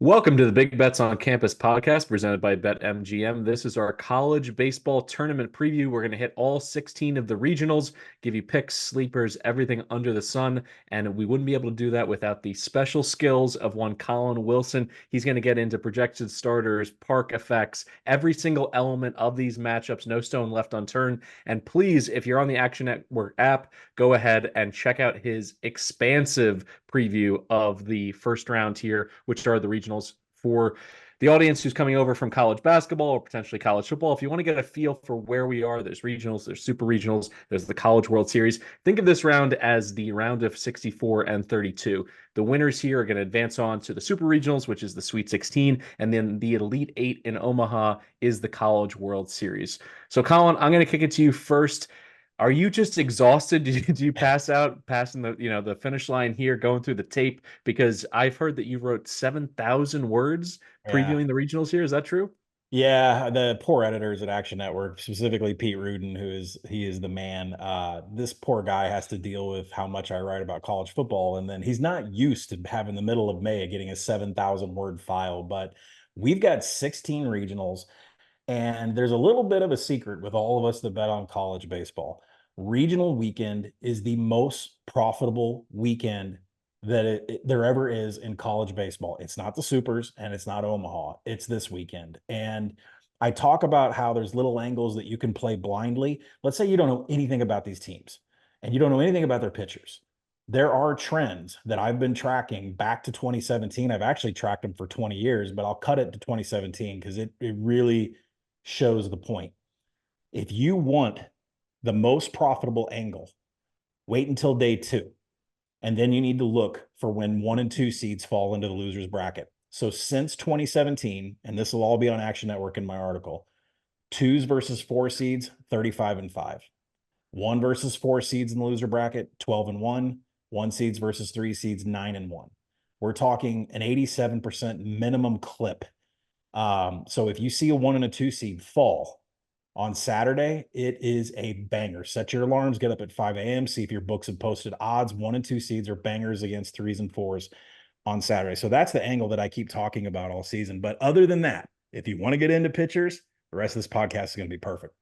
Welcome to the Big Bets on Campus podcast presented by BetMGM. This is our college baseball tournament preview. We're going to hit all 16 of the regionals, give you picks, sleepers, everything under the sun. And we wouldn't be able to do that without the special skills of one Collin Wilson. He's going to get into projected starters, park effects, every single element of these matchups, no stone left unturned. And please, if you're on the Action Network app, go ahead and check out his expansive preview of the first round here, which are the regionals for the audience who's coming over from college basketball or potentially college football. If you want to get a feel for where we are, there's regionals, there's super regionals, there's the College World Series. Think of this round as the round of 64 and 32. The winners here are going to advance on to the super regionals, which is the Sweet 16, and then the Elite Eight in Omaha is the College World Series. So, Collin, I'm going to kick it to you first. Are you just exhausted? Do you pass out passing the finish line here, going through the tape? Because I've heard that you wrote 7,000 words Yeah. previewing the regionals here. Is that true? Yeah, the poor editors at Action Network, specifically Pete Rudin, he is the man. This poor guy has to deal with how much I write about college football, and then he's not used to having the middle of May getting a 7,000 word file. But we've got 16 regionals, and there's a little bit of a secret with all of us that bet on college baseball. Regional weekend is the most profitable weekend that there ever is in college baseball. It's not the Supers and it's not Omaha. It's this weekend. And I talk about how there's little angles that you can play blindly. Let's say you don't know anything about these teams and you don't know anything about their pitchers. There are trends that I've been tracking back to 2017. I've actually tracked them for 20 years, but I'll cut it to 2017 because it really shows the point. If you want the most profitable angle, wait until day two. And then you need to look for when 1 and 2 seeds fall into the loser's bracket. So since 2017, and this will all be on Action Network in my article, 2s versus 4 seeds, 35 and 5. 1 versus 4 seeds in the loser bracket, 12 and 1. 1 seeds versus 3 seeds, 9 and 1. We're talking an 87% minimum clip. So if you see a 1 and a 2 seed fall on Saturday, it is a banger. Set your alarms, get up at 5 a.m., see if your books have posted odds. 1 and 2 seeds are bangers against 3s and 4s on Saturday. So that's the angle that I keep talking about all season. But other than that, if you want to get into pitchers, the rest of this podcast is going to be perfect.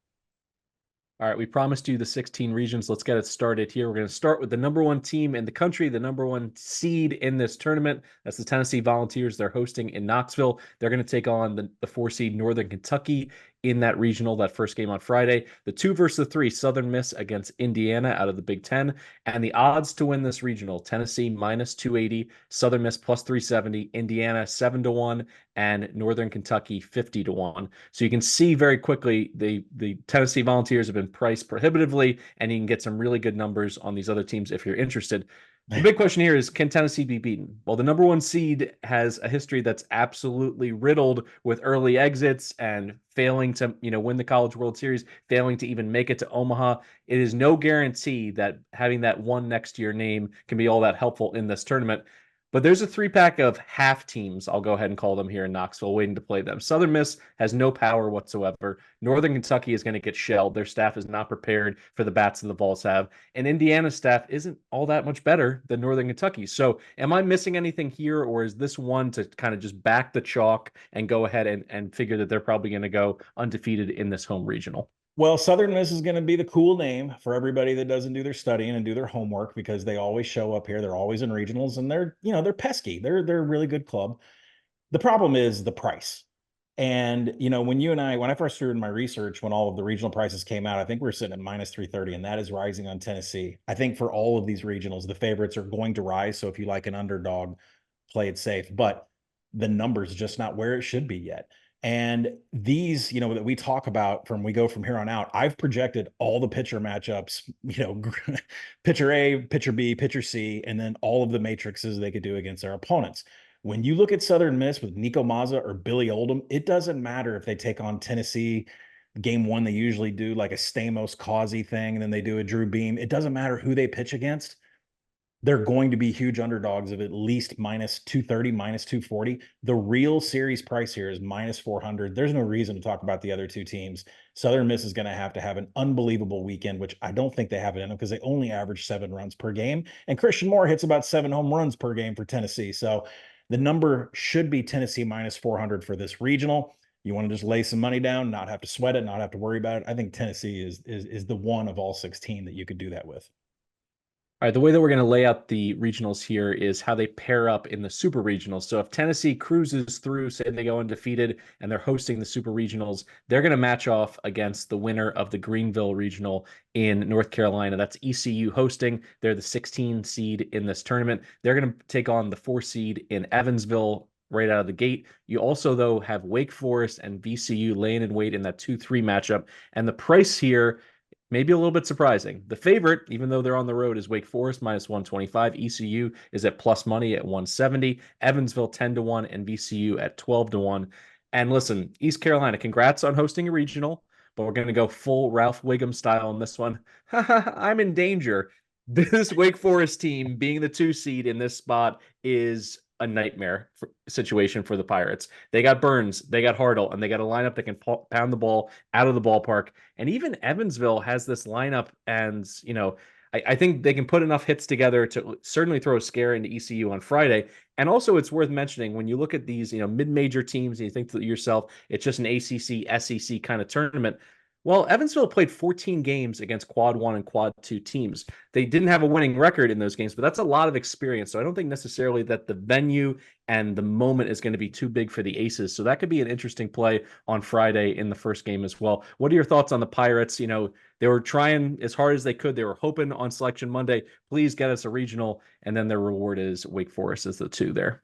All right, we promised you the 16 regions. Let's get it started here. We're going to start with the number one team in the country, the number one seed in this tournament. That's the Tennessee Volunteers. They're hosting in Knoxville. They're going to take on the 4 seed Northern Kentucky in that regional, that first game on Friday. The 2 versus the 3, Southern Miss against Indiana out of the Big Ten. And the odds to win this regional, Tennessee minus 280, Southern Miss plus 370, Indiana 7-1, and Northern Kentucky 50-1. So you can see very quickly the Tennessee Volunteers have been priced prohibitively, and you can get some really good numbers on these other teams if you're interested. The big question here is, can Tennessee be beaten? Well, the number one seed has a history that's absolutely riddled with early exits and failing to, win the College World Series, failing to even make it to Omaha. It is no guarantee that having that one next to your name can be all that helpful in this tournament. But there's a 3-pack of half teams, I'll go ahead and call them here in Knoxville, waiting to play them. Southern Miss has no power whatsoever. Northern Kentucky is going to get shelled. Their staff is not prepared for the bats that the Vols have. And Indiana's staff isn't all that much better than Northern Kentucky. So am I missing anything here, or is this one to kind of just back the chalk and go ahead and figure that they're probably going to go undefeated in this home regional? Well, Southern Miss is going to be the cool name for everybody that doesn't do their studying and do their homework because they always show up here. They're always in regionals and they're pesky. They're a really good club. The problem is the price. And when I first started my research, when all of the regional prices came out, I think we are sitting at minus 330, and that is rising on Tennessee. I think for all of these regionals, the favorites are going to rise. So if you like an underdog, play it safe. But the number's just not where it should be yet. And these, that we talk about we go from here on out, I've projected all the pitcher matchups, pitcher A, pitcher B, pitcher C, and then all of the matrices they could do against their opponents. When you look at Southern Miss with Nico Mazza or Billy Oldham, it doesn't matter if they take on Tennessee game one. They usually do like a Stamos Causey thing, and then they do a Drew Beam. It doesn't matter who they pitch against. They're going to be huge underdogs of at least minus 230, minus 240. The real series price here is minus 400. There's no reason to talk about the other two teams. Southern Miss is going to have an unbelievable weekend, which I don't think they have it in them because they only average 7 runs per game. And Christian Moore hits about 7 home runs per game for Tennessee. So The number should be Tennessee minus 400 for this regional. You want to just lay some money down, not have to sweat it, not have to worry about it. I think Tennessee is the one of all 16 that you could do that with. All right, the way that we're going to lay out the regionals here is how they pair up in the super regionals. So if Tennessee cruises through, say they go undefeated and they're hosting the super regionals, they're going to match off against the winner of the Greenville regional in North Carolina. That's ECU hosting. They're the 16 seed in this tournament. They're going to take on the 4 seed in Evansville right out of the gate. You also, though, have Wake Forest and VCU laying in wait in that 2-3 matchup. And the price here, maybe a little bit surprising. The favorite, even though they're on the road, is Wake Forest minus 125. ECU is at plus money at 170. Evansville 10-1 and VCU at 12-1. And listen, East Carolina, congrats on hosting a regional, but we're going to go full Ralph Wiggum style on this one. I'm in danger. This Wake Forest team being the 2 seed in this spot is a nightmare situation for the Pirates. They got Burns, they got Hartle, and they got a lineup that can pound the ball out of the ballpark. And even Evansville has this lineup, and I think they can put enough hits together to certainly throw a scare into ECU on Friday. And also, it's worth mentioning when you look at these mid-major teams and you think to yourself, it's just an ACC, SEC kind of tournament. Well, Evansville played 14 games against quad 1 and quad 2 teams. They didn't have a winning record in those games, but that's a lot of experience. So I don't think necessarily that the venue and the moment is going to be too big for the Aces. So that could be an interesting play on Friday in the first game as well. What are your thoughts on the Pirates? They were trying as hard as they could. They were hoping on Selection Monday, please get us a regional. And then their reward is Wake Forest as the 2 there.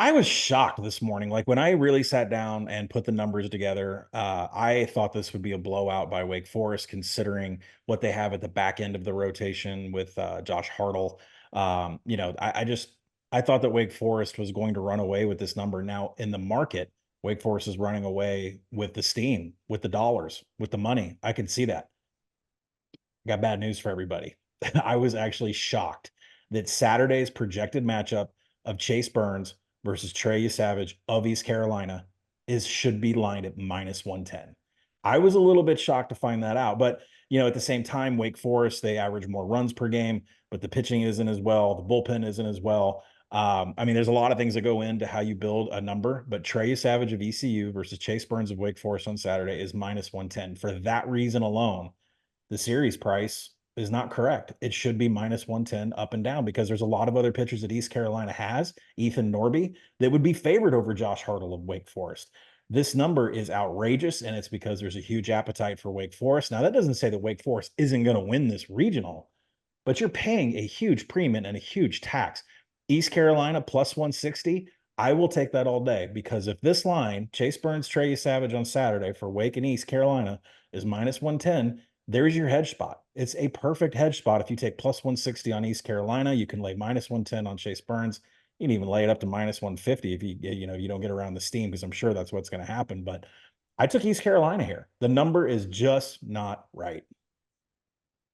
I was shocked this morning. Like when I really sat down and put the numbers together, I thought this would be a blowout by Wake Forest, considering what they have at the back end of the rotation with Josh Hartle. I thought that Wake Forest was going to run away with this number. Now in the market, Wake Forest is running away with the steam, with the dollars, with the money. I can see that. Got bad news for everybody. I was actually shocked that Saturday's projected matchup of Chase Burns versus Trey Savage of East Carolina should be lined at minus 110. I was a little bit shocked to find that out, but at the same time, Wake Forest, they average more runs per game, but the pitching isn't as well. The bullpen isn't as well. There's a lot of things that go into how you build a number, but Trey Savage of ECU versus Chase Burns of Wake Forest on Saturday is minus 110. For that reason alone, the series price is not correct. It should be minus 110 up and down, because there's a lot of other pitchers that East Carolina has, Ethan Norby, that would be favored over Josh Hartle of Wake Forest. This number is outrageous, and it's because there's a huge appetite for Wake Forest. Now, that doesn't say that Wake Forest isn't going to win this regional, but you're paying a huge premium and a huge tax. East Carolina plus 160, I will take that all day, because if this line, Chase Burns, Trey Savage on Saturday for Wake and East Carolina, is minus 110, there's your hedge spot. It's a perfect hedge spot. If you take plus 160 on East Carolina, you can lay minus 110 on Chase Burns. You can even lay it up to minus 150 if you don't get around the steam, because I'm sure that's what's going to happen. But I took East Carolina here. The number is just not right.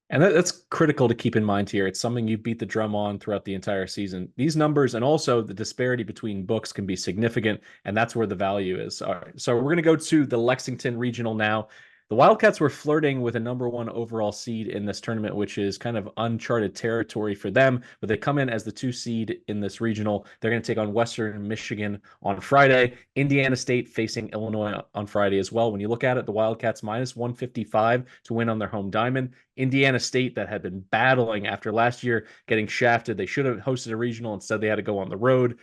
And that's critical to keep in mind here. It's something you beat the drum on throughout the entire season. These numbers and also the disparity between books can be significant, and that's where the value is. All right, so we're going to go to the Lexington Regional now. The Wildcats were flirting with a number 1 overall seed in this tournament, which is kind of uncharted territory for them, but they come in as the 2 seed in this regional. They're going to take on Western Michigan on Friday, Indiana State facing Illinois on Friday as well. When you look at it, the Wildcats minus 155 to win on their home diamond. Indiana State, that had been battling after last year getting shafted. They should have hosted a regional. Instead, they had to go on the road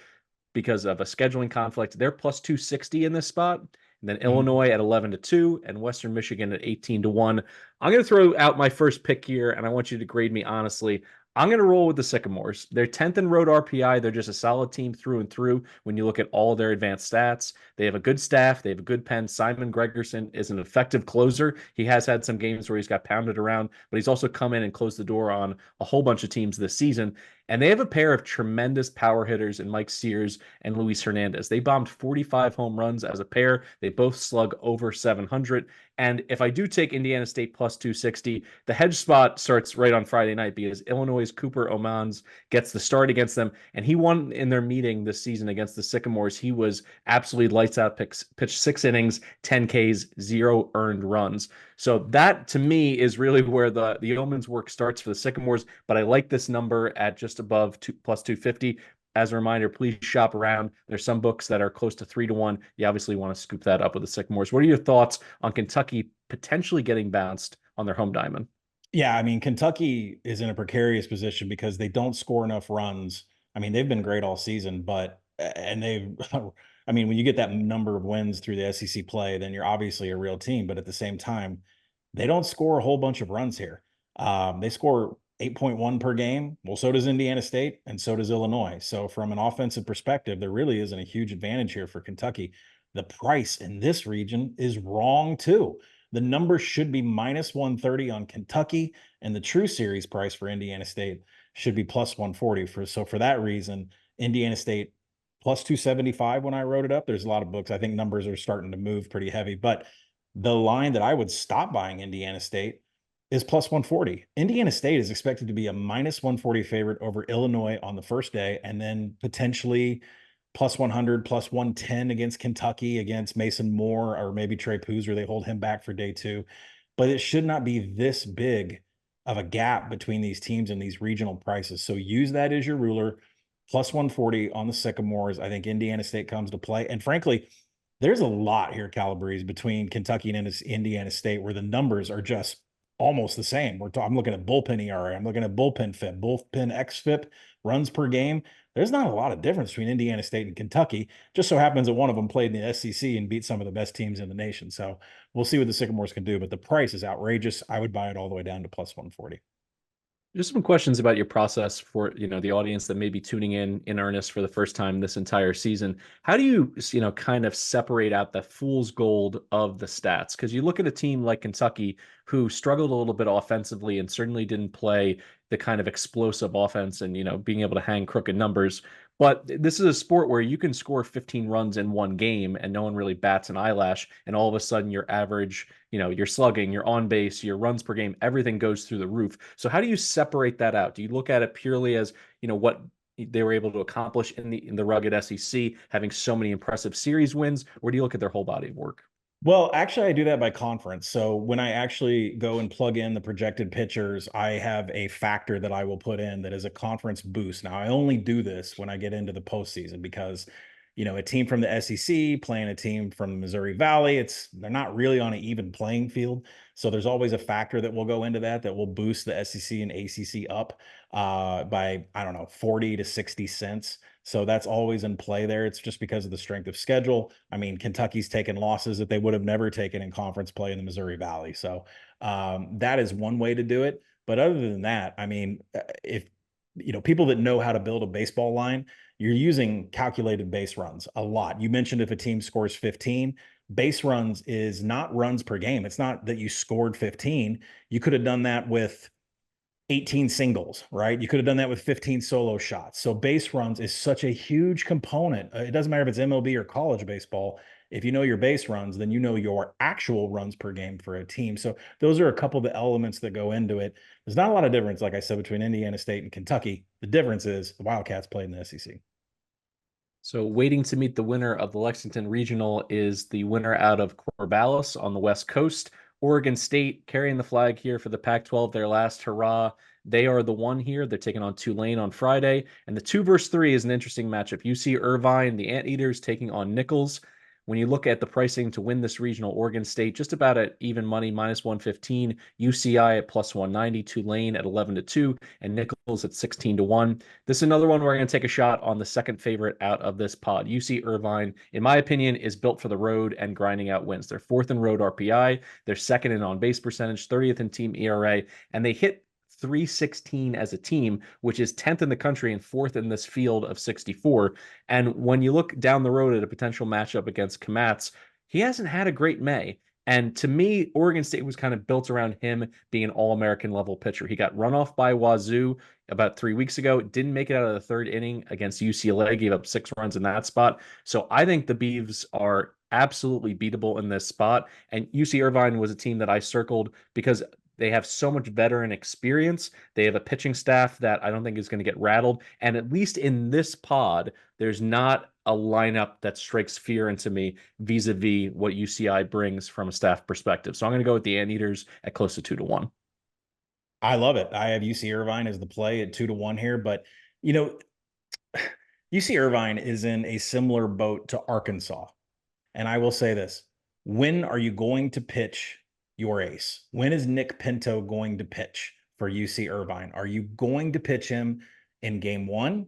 because of a scheduling conflict. They're plus 260 in this spot. And then Illinois at 11-2 and Western Michigan at 18-1. I'm going to throw out my first pick here, and I want you to grade me honestly. I'm going to roll with the Sycamores. They're 10th in road RPI. They're just a solid team through and through when you look at all their advanced stats. They have a good staff. They have a good pen. Simon Gregerson is an effective closer. He has had some games where he's got pounded around, but he's also come in and closed the door on a whole bunch of teams this season. And they have a pair of tremendous power hitters in Mike Sears and Luis Hernandez. They bombed 45 home runs as a pair. They both slug over 700. And if I do take Indiana State plus 260, the hedge spot starts right on Friday night, because Illinois' Cooper Omans gets the start against them. And he won in their meeting this season against the Sycamores. He was absolutely lights out, pitched 6 innings, 10 Ks, 0 earned runs. So that to me is really where the Omans work starts for the Sycamores. But I like this number at just above plus 250. as a reminder, please shop around. There's some books that are close to 3-1. You obviously want to scoop that up with the Sycamores. What are your thoughts on Kentucky potentially getting bounced on their home diamond? Yeah, I mean, Kentucky is in a precarious position because they don't score enough runs. I mean, they've been great all season, but and they've I mean, when you get that number of wins through the SEC play, then you're obviously a real team, but at the same time, they don't score a whole bunch of runs here. They score 8.1 per game. Well, so does Indiana State and so does Illinois. So from an offensive perspective, there really isn't a huge advantage here for Kentucky. The price in this region is wrong too. The number should be minus 130 on Kentucky, and the true series price for Indiana State should be plus 140. So for that reason, Indiana State plus 275 when I wrote it up. There's a lot of books. I think numbers are starting to move pretty heavy, but the line that I would stop buying Indiana State is plus 140. Indiana State is expected to be a minus 140 favorite over Illinois on the first day, and then potentially plus 100, plus 110 against Kentucky, against Mason Moore, or maybe Trey Poozer. They hold him back for day 2. But it should not be this big of a gap between these teams and these regional prices. So use that as your ruler. Plus 140 on the Sycamores. I think Indiana State comes to play. And frankly, there's a lot here, Calabrese, between Kentucky and Indiana State where the numbers are just almost the same. I'm looking at bullpen ERA. I'm looking at bullpen FIP, bullpen XFIP, runs per game. There's not a lot of difference between Indiana State and Kentucky. Just so happens that one of them played in the SEC and beat some of the best teams in the nation. So we'll see what the Sycamores can do, but the price is outrageous. I would buy it all the way down to plus 140. Just some questions about your process for, the audience that may be tuning in earnest for the first time this entire season. How do you, kind of separate out the fool's gold of the stats? Because you look at a team like Kentucky who struggled a little bit offensively and certainly didn't play the kind of explosive offense and, being able to hang crooked numbers. But this is a sport where you can score 15 runs in one game and no one really bats an eyelash. And all of a sudden your average, your slugging, your on base, your runs per game, everything goes through the roof. So how do you separate that out? Do you look at it purely as, what they were able to accomplish in the rugged SEC, having so many impressive series wins, or do you look at their whole body of work? Well, actually, I do that by conference. So when I actually go and plug in the projected pitchers, I have a factor that I will put in that is a conference boost. Now, I only do this when I get into the postseason because, a team from the SEC playing a team from the Missouri Valley, they're not really on an even playing field. So there's always a factor that will go into that will boost the SEC and ACC up by, I don't know, 40 to 60 cents. So that's always in play there. It's just because of the strength of schedule. I mean, Kentucky's taken losses that they would have never taken in conference play in the Missouri Valley. So that is one way to do it. But other than that, I mean, if people that know how to build a baseball line, you're using calculated base runs a lot. You mentioned if a team scores 15, base runs is not runs per game. It's not that you scored 15. You could have done that with 18 singles, right? You could have done that with 15 solo shots. So base runs is such a huge component. It doesn't matter if it's MLB or college baseball. If you know your base runs, then you know your actual runs per game for a team. So those are a couple of the elements that go into it. There's not a lot of difference, like I said, between Indiana State and Kentucky. The difference is the Wildcats played in the SEC. So waiting to meet the winner of the Lexington Regional is the winner out of Corvallis on the West Coast. Oregon State carrying the flag here for the Pac-12, their last hurrah. They are the one here. They're taking on Tulane on Friday. And the 2 versus 3 is an interesting matchup. UC Irvine, the Anteaters, taking on Nichols. When you look at the pricing to win this regional, Oregon State just about at even money, minus 115, UCI at plus 190, Tulane at 11-2, and Nichols at 16-1. This is another one where we're going to take a shot on the second favorite out of this pod. UC Irvine, in my opinion, is built for the road and grinding out wins. They're 4th in road RPI, they're 2nd in on-base percentage, 30th in team ERA, and they hit 316 as a team, which is 10th in the country and 4th in this field of 64. And when you look down the road at a potential matchup against Komatz, he hasn't had a great May. And to me, Oregon State was kind of built around him being an all-American level pitcher. He got run off by Wazoo about 3 weeks ago, didn't make it out of the 3rd inning against UCLA, gave up 6 runs in that spot. So I think the Beavs are absolutely beatable in this spot. And UC Irvine was a team that I circled because they have so much veteran experience. They have a pitching staff that I don't think is going to get rattled. And at least in this pod, there's not a lineup that strikes fear into me vis-a-vis what UCI brings from a staff perspective. So I'm going to go with the Anteaters at close to 2-1. I love it. I have UC Irvine as the play at 2-1 here, but you know, UC Irvine is in a similar boat to Arkansas. And I will say this: when are you going to pitch your ace? When is Nick Pinto going to pitch for UC Irvine? Are you going to pitch him in game one,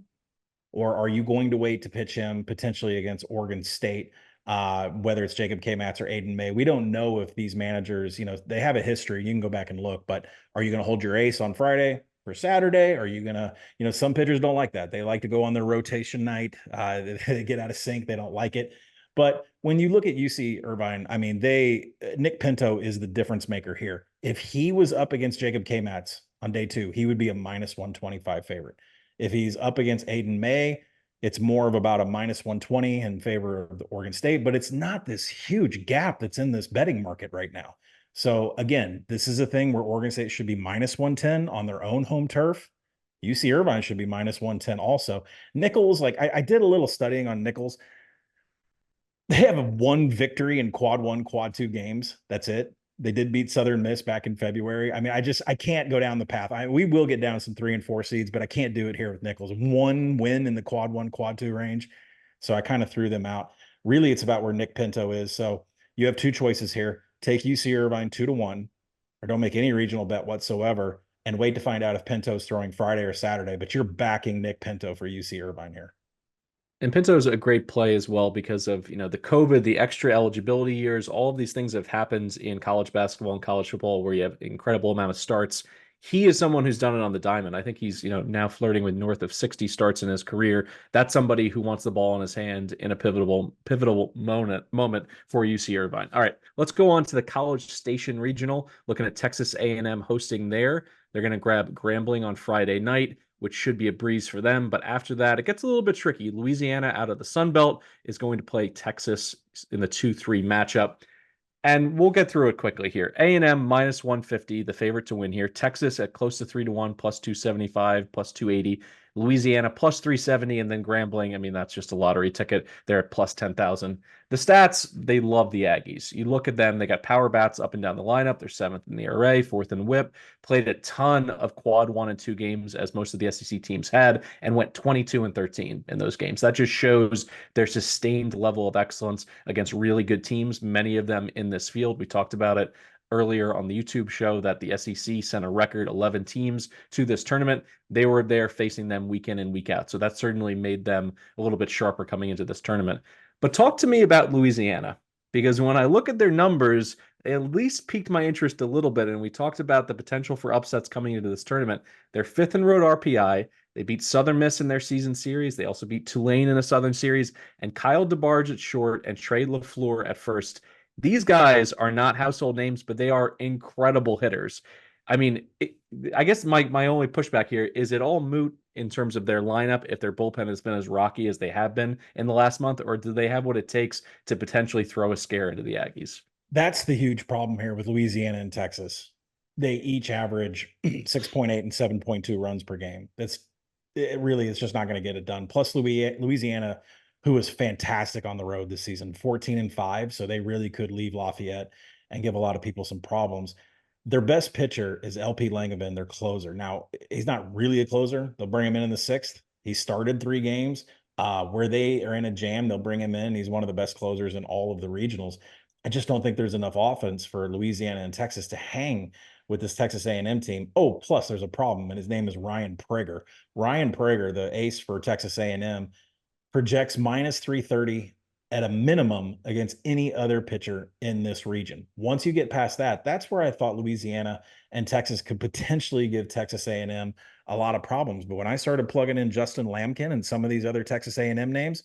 or are you going to wait to pitch him potentially against Oregon State? Whether it's Jacob K. Matz or Aiden May, we don't know if these managers, they have a history. You can go back and look, but are you going to hold your ace on Friday for Saturday? Are you going to, some pitchers don't like that. They like to go on their rotation night. They get out of sync. They don't like it. But when you look at UC Irvine, I mean, Nick Pinto is the difference maker here. If he was up against Jacob K. Matz on day two, he would be a minus 125 favorite. If he's up against Aiden May, it's more of about a minus 120 in favor of the Oregon State, but it's not this huge gap that's in this betting market right now. So again, this is a thing where Oregon State should be minus 110 on their own home turf. UC Irvine should be minus 110 also. Nichols, like I did a little studying on Nichols. They have one victory in quad one, quad two games. That's it. They did beat Southern Miss back in February. I mean, I can't go down the path. We will get down some 3 and 4 seeds, but I can't do it here with Nichols. One win in the quad one, quad two range. So I kind of threw them out. Really, it's about where Nick Pinto is. So you have two choices here. Take UC Irvine 2-1, or don't make any regional bet whatsoever and wait to find out if Pinto's throwing Friday or Saturday, but you're backing Nick Pinto for UC Irvine here. And Pinto's a great play as well because of, the COVID, the extra eligibility years, all of these things have happened in college basketball and college football where you have an incredible amount of starts. He is someone who's done it on the diamond. I think he's, now flirting with north of 60 starts in his career. That's somebody who wants the ball in his hand in a pivotal moment for UC Irvine. All right, let's go on to the College Station Regional, looking at Texas A&M hosting there. They're going to grab Grambling on Friday night, which should be a breeze for them. But after that, it gets a little bit tricky. Louisiana out of the Sun Belt is going to play Texas in the 2-3 matchup. And we'll get through it quickly here. A&M minus 150, the favorite to win here. Texas at close to 3-1, plus 275, plus 280. Louisiana plus 370, and then Grambling. I mean, that's just a lottery ticket. They're at plus 10,000. The stats, they love the Aggies. You look at them, they got power bats up and down the lineup. They're 7th in the array, 4th in whip. Played a ton of quad 1 and 2 games, as most of the SEC teams had, and went 22-13 in those games. That just shows their sustained level of excellence against really good teams, many of them in this field. We talked about it earlier on the YouTube show that the SEC sent a record 11 teams to this tournament. They were there facing them week in and week out. So that certainly made them a little bit sharper coming into this tournament. But talk to me about Louisiana, because when I look at their numbers, they at least piqued my interest a little bit. And we talked about the potential for upsets coming into this tournament. They're 5th in road RPI. They beat Southern Miss in their season series. They also beat Tulane in a Southern series. And Kyle DeBarge at short and Trey LaFleur at first. These guys are not household names, but they are incredible hitters. I mean, I guess my only pushback here is it all moot in terms of their lineup if their bullpen has been as rocky as they have been in the last month, or do they have what it takes to potentially throw a scare into the Aggies? That's the huge problem here with Louisiana and Texas. They each average 6.8 and 7.2 runs per game. It's just not going to get it done. Plus Louisiana, who was fantastic on the road this season, 14-5. So they really could leave Lafayette and give a lot of people some problems. Their best pitcher is LP Langevin, their closer. Now, he's not really a closer. They'll bring him in the 6th. He started 3 games. Where they are in a jam, they'll bring him in. He's one of the best closers in all of the regionals. I just don't think there's enough offense for Louisiana and Texas to hang with this Texas A&M team. Oh, plus there's a problem, and his name is Ryan Prager. Ryan Prager, the ace for Texas A&M, projects minus 330 at a minimum against any other pitcher in this region. Once you get past that, that's where I thought Louisiana and Texas could potentially give Texas A&M a lot of problems. But when I started plugging in Justin Lamkin and some of these other Texas A&M names,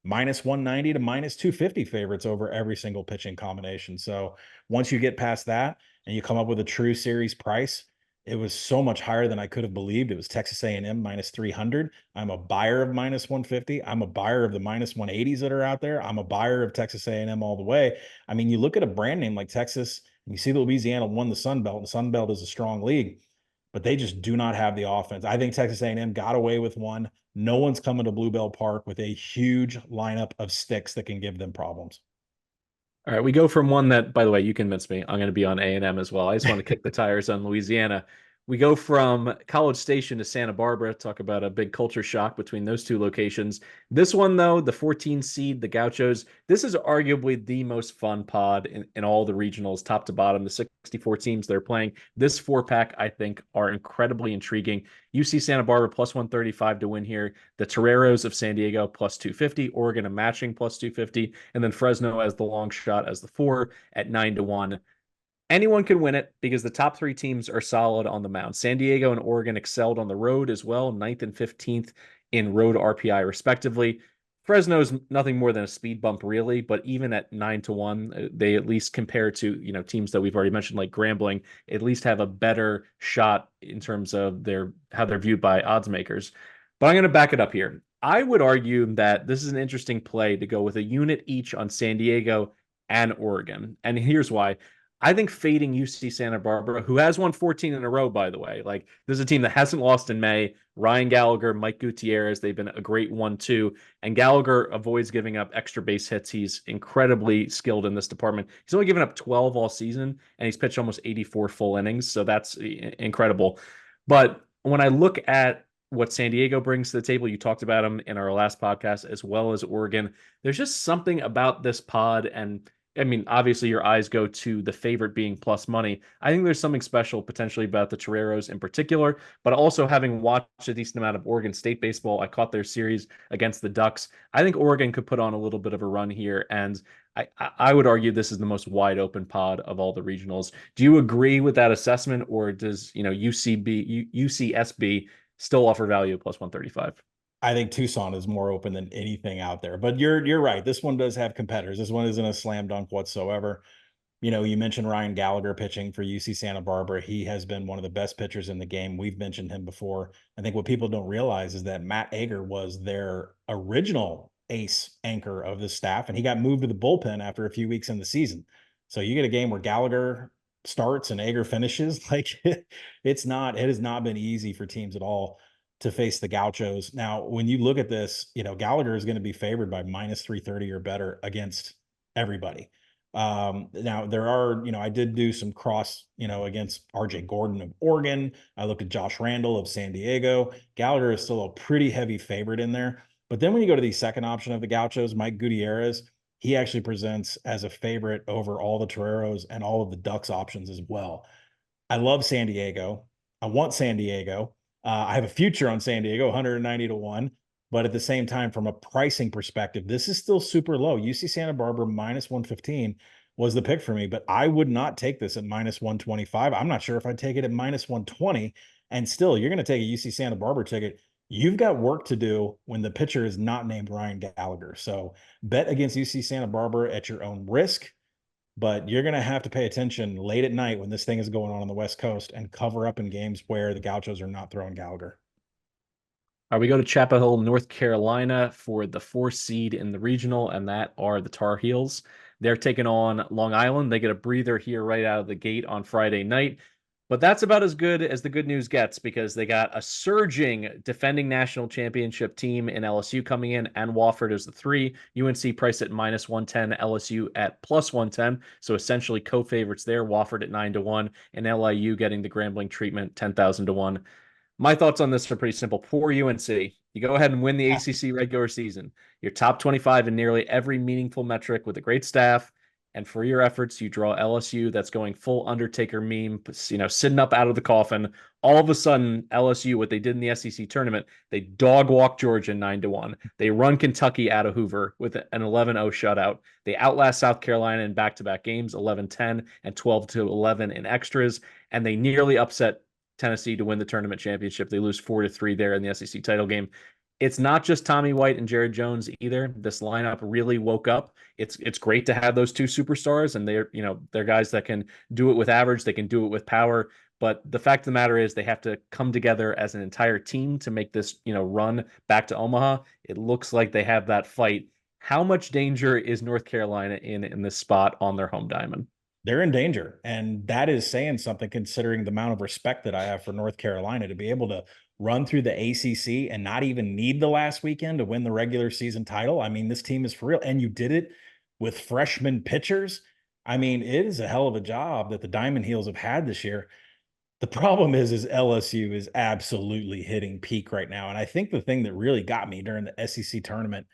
minus 190 to minus 250 favorites over every single pitching combination. So once you get past that and you come up with a true series price, it was so much higher than I could have believed. It was Texas A&M minus 300. I'm a buyer of minus 150. I'm a buyer of the minus 180s that are out there. I'm a buyer of Texas A&M all the way. I mean, you look at a brand name like Texas, and you see that Louisiana won the Sun Belt, and the Sun Belt is a strong league, but they just do not have the offense. I think Texas A&M got away with one. No one's coming to Bluebell Park with a huge lineup of sticks that can give them problems. All right, we go from one that, by the way, you convinced me. I'm going to be on A&M as well. I just want to kick the tires on Louisiana. We go from College Station to Santa Barbara. Talk about a big culture shock between those two locations. This one, though, the 14 seed, the Gauchos, this is arguably the most fun pod in all the regionals, top to bottom. The 64 teams they're playing. This four pack, I think, are incredibly intriguing. UC Santa Barbara plus 135 to win here. The Toreros of San Diego plus 250. Oregon a matching plus 250. And then Fresno as the long shot as the four at 9 to 1. Anyone can win it because the top three teams are solid on the mound. San Diego and Oregon excelled on the road as well, 9th and 15th in road RPI, respectively. Fresno's nothing more than a speed bump, really, but even at 9 to 1, they at least compare to teams that we've already mentioned, like Grambling, at least have a better shot in terms of how they're viewed by odds makers. But I'm going to back it up here. I would argue that this is an interesting play to go with a unit each on San Diego and Oregon. And here's why. I think fading UC Santa Barbara, who has won 14 in a row, by the way. Like, there's a team that hasn't lost in May. Ryan Gallagher, Mike Gutierrez, they've been a great 1-2. And Gallagher avoids giving up extra base hits. He's incredibly skilled in this department. He's only given up 12 all season, and he's pitched almost 84 full innings. So that's incredible. But when I look at what San Diego brings to the table, you talked about them in our last podcast, as well as Oregon. There's just something about this pod, and I mean, obviously your eyes go to the favorite being plus money. I think there's something special potentially about the Toreros in particular, but also having watched a decent amount of Oregon State baseball, I caught their series against the Ducks. I think Oregon could put on a little bit of a run here, and I would argue this is the most wide open pod of all the regionals. Do you agree with that assessment, or does UCSB still offer value plus 135? I think Tucson is more open than anything out there. But you're right. This one does have competitors. This one isn't a slam dunk whatsoever. You mentioned Ryan Gallagher pitching for UC Santa Barbara. He has been one of the best pitchers in the game. We've mentioned him before. I think what people don't realize is that Matt Ager was their original ace anchor of the staff, and he got moved to the bullpen after a few weeks in the season. So you get a game where Gallagher starts and Ager finishes. Like, it has not been easy for teams at all to face the Gauchos. Now, when you look at this, Gallagher is going to be favored by minus 330 or better against everybody. Now there are, I did do some cross, against RJ Gordon of Oregon. I looked at Josh Randall of San Diego. Gallagher is still a pretty heavy favorite in there. But then when you go to the second option of the Gauchos, Mike Gutierrez, he actually presents as a favorite over all the Toreros and all of the Ducks options as well. I love San Diego. I want San Diego. I have a future on San Diego, 190 to 1. But at the same time, from a pricing perspective, this is still super low. UC Santa Barbara minus 115 was the pick for me, but I would not take this at minus 125. I'm not sure if I'd take it at minus 120. And still, you're going to take a UC Santa Barbara ticket. You've got work to do when the pitcher is not named Ryan Gallagher. So bet against UC Santa Barbara at your own risk. But you're going to have to pay attention late at night when this thing is going on the West Coast and cover up in games where the Gauchos are not throwing Gallagher. All right, we go to Chapel Hill, North Carolina for the 4th seed in the regional, and that are the Tar Heels. They're taking on Long Island. They get a breather here right out of the gate on Friday night. But that's about as good as the good news gets because they got a surging defending national championship team in LSU coming in, and Wofford as the 3. UNC priced at minus 110, LSU at plus 110. So essentially co-favorites there. Wofford at 9 to 1, and LIU getting the Grambling treatment 10,000 to 1. My thoughts on this are pretty simple. Poor UNC. You go ahead and win the ACC regular season. You're top 25 in nearly every meaningful metric with a great staff. And for your efforts, you draw LSU that's going full Undertaker meme, sitting up out of the coffin. All of a sudden, LSU, what they did in the SEC tournament, they dog walk Georgia 9 to 1. They run Kentucky out of Hoover with an 11-0 shutout. They outlast South Carolina in back-to-back games, 11-10 and 12-11 in extras. And they nearly upset Tennessee to win the tournament championship. They lose 4-3 there in the SEC title game. It's not just Tommy White and Jared Jones either. This lineup really woke up. It's great to have those two superstars, and they're guys that can do it with average. They can do it with power. But the fact of the matter is they have to come together as an entire team to make this, run back to Omaha. It looks like they have that fight. How much danger is North Carolina in this spot on their home diamond? They're in danger. And that is saying something considering the amount of respect that I have for North Carolina to be able to run through the ACC and not even need the last weekend to win the regular season title. I mean, this team is for real. And you did it with freshman pitchers. I mean, it is a hell of a job that the Diamond Heels have had this year. The problem is LSU is absolutely hitting peak right now. And I think the thing that really got me during the SEC tournament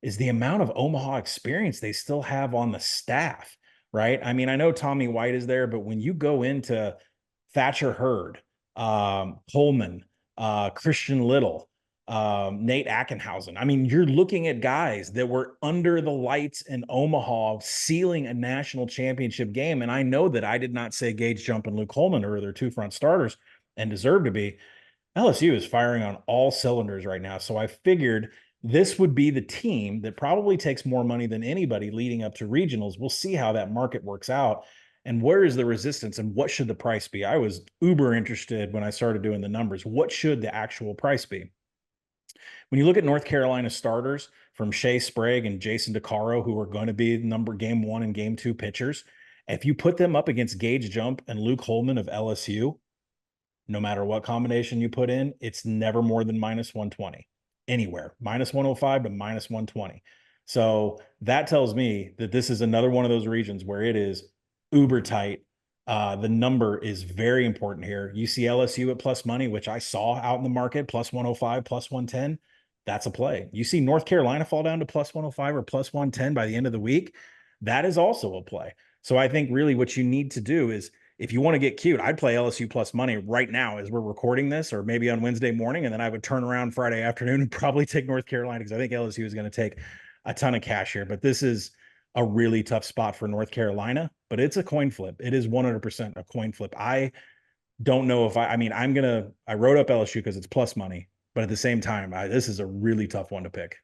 is the amount of Omaha experience they still have on the staff, right? I mean, I know Tommy White is there, but when you go into Thatcher Hurd, Coleman, Christian Little, Nate Ackenhausen, I mean, you're looking at guys that were under the lights in Omaha sealing a national championship game. And I know that I did not say Gage Jump and Luke Coleman are their two front starters and deserve to be. LSU is firing on all cylinders right now. So I figured this would be the team that probably takes more money than anybody leading up to regionals. We'll see how that market works out and where is the resistance and what should the price be. I was uber interested when I started doing the numbers. What should the actual price be? When you look at North Carolina starters from Shea Sprague and Jason DeCaro, who are going to be game 1 and game 2 pitchers, if you put them up against Gage Jump and Luke Holman of LSU, no matter what combination you put in, it's never more than minus 120 anywhere, minus 105 to minus 120. So that tells me that this is another one of those regions where it is uber tight. The number is very important here. You see LSU at plus money, which I saw out in the market, plus 105, plus 110. That's a play. You see North Carolina fall down to plus 105 or plus 110 by the end of the week. That is also a play. So I think really what you need to do is, if you want to get cute, I'd play LSU plus money right now as we're recording this, or maybe on Wednesday morning. And then I would turn around Friday afternoon and probably take North Carolina because I think LSU is going to take a ton of cash here. But this is a really tough spot for North Carolina, but it's a coin flip. It is 100% a coin flip. I don't know if I wrote up LSU because it's plus money, but at the same time, this is a really tough one to pick.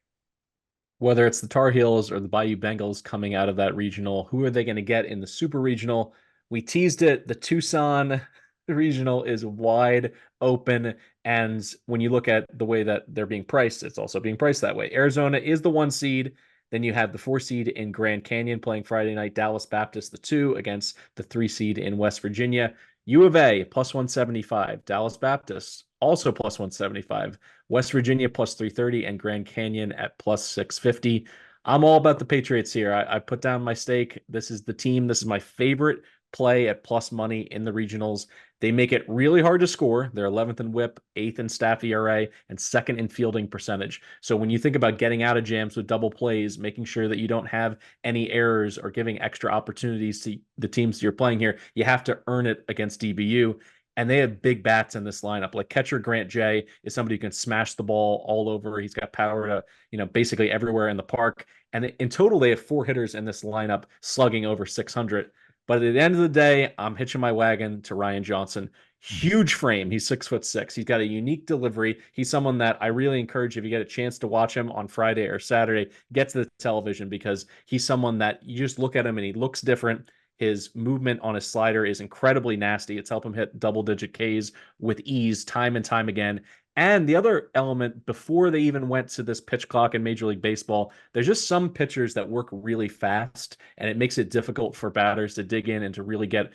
Whether it's the Tar Heels or the Bayou Bengals coming out of that regional, who are they going to get in the super regional? We teased it. The Tucson regional is wide open. And when you look at the way that they're being priced, it's also being priced that way. Arizona is the 1 seed. Then you have the 4 seed in Grand Canyon playing Friday night, Dallas Baptist, the 2 against the 3 seed in West Virginia. U of A plus 175, Dallas Baptist also plus 175, West Virginia plus 330, and Grand Canyon at plus 650. I'm all about the Patriots here. I put down my stake. This is the team. This is my favorite play at plus money in the regionals. They make it really hard to score. They're 11th in whip, 8th in staff ERA, and 2nd in fielding percentage. So when you think about getting out of jams with double plays, making sure that you don't have any errors or giving extra opportunities to the teams you're playing here, you have to earn it against DBU. And they have big bats in this lineup. Like catcher Grant J is somebody who can smash the ball all over. He's got power to, basically everywhere in the park. And in total, they have 4 hitters in this lineup slugging over 600. But at the end of the day, I'm hitching my wagon to Ryan Johnson. Huge frame. He's 6'6". He's got a unique delivery. He's someone that I really encourage, if you get a chance to watch him on Friday or Saturday, get to the television, because he's someone that you just look at him and he looks different. His movement on his slider is incredibly nasty. It's helped him hit double-digit Ks with ease time and time again. And the other element, before they even went to this pitch clock in Major League Baseball, there's just some pitchers that work really fast, and it makes it difficult for batters to dig in and to really get,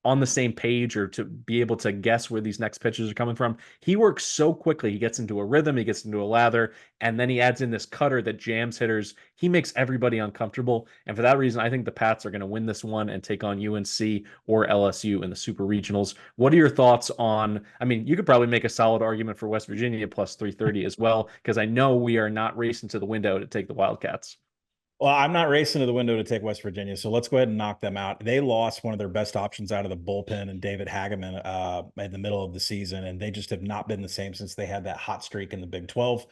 on the same page or to be able to guess where these next pitches are coming from. He works so quickly. He gets into a rhythm, he gets into a lather, and then he adds in this cutter that jams hitters. He makes everybody uncomfortable. And for that reason, I think the Pats are going to win this one and take on UNC or LSU in the super regionals. What are your thoughts on, you could probably make a solid argument for West Virginia plus 330 as well, because I know we are not racing to the window to take the Wildcats. Well, I'm not racing to the window to take West Virginia, so let's go ahead and knock them out. They lost one of their best options out of the bullpen and David Hageman in the middle of the season, and they just have not been the same since they had that hot streak in the Big 12.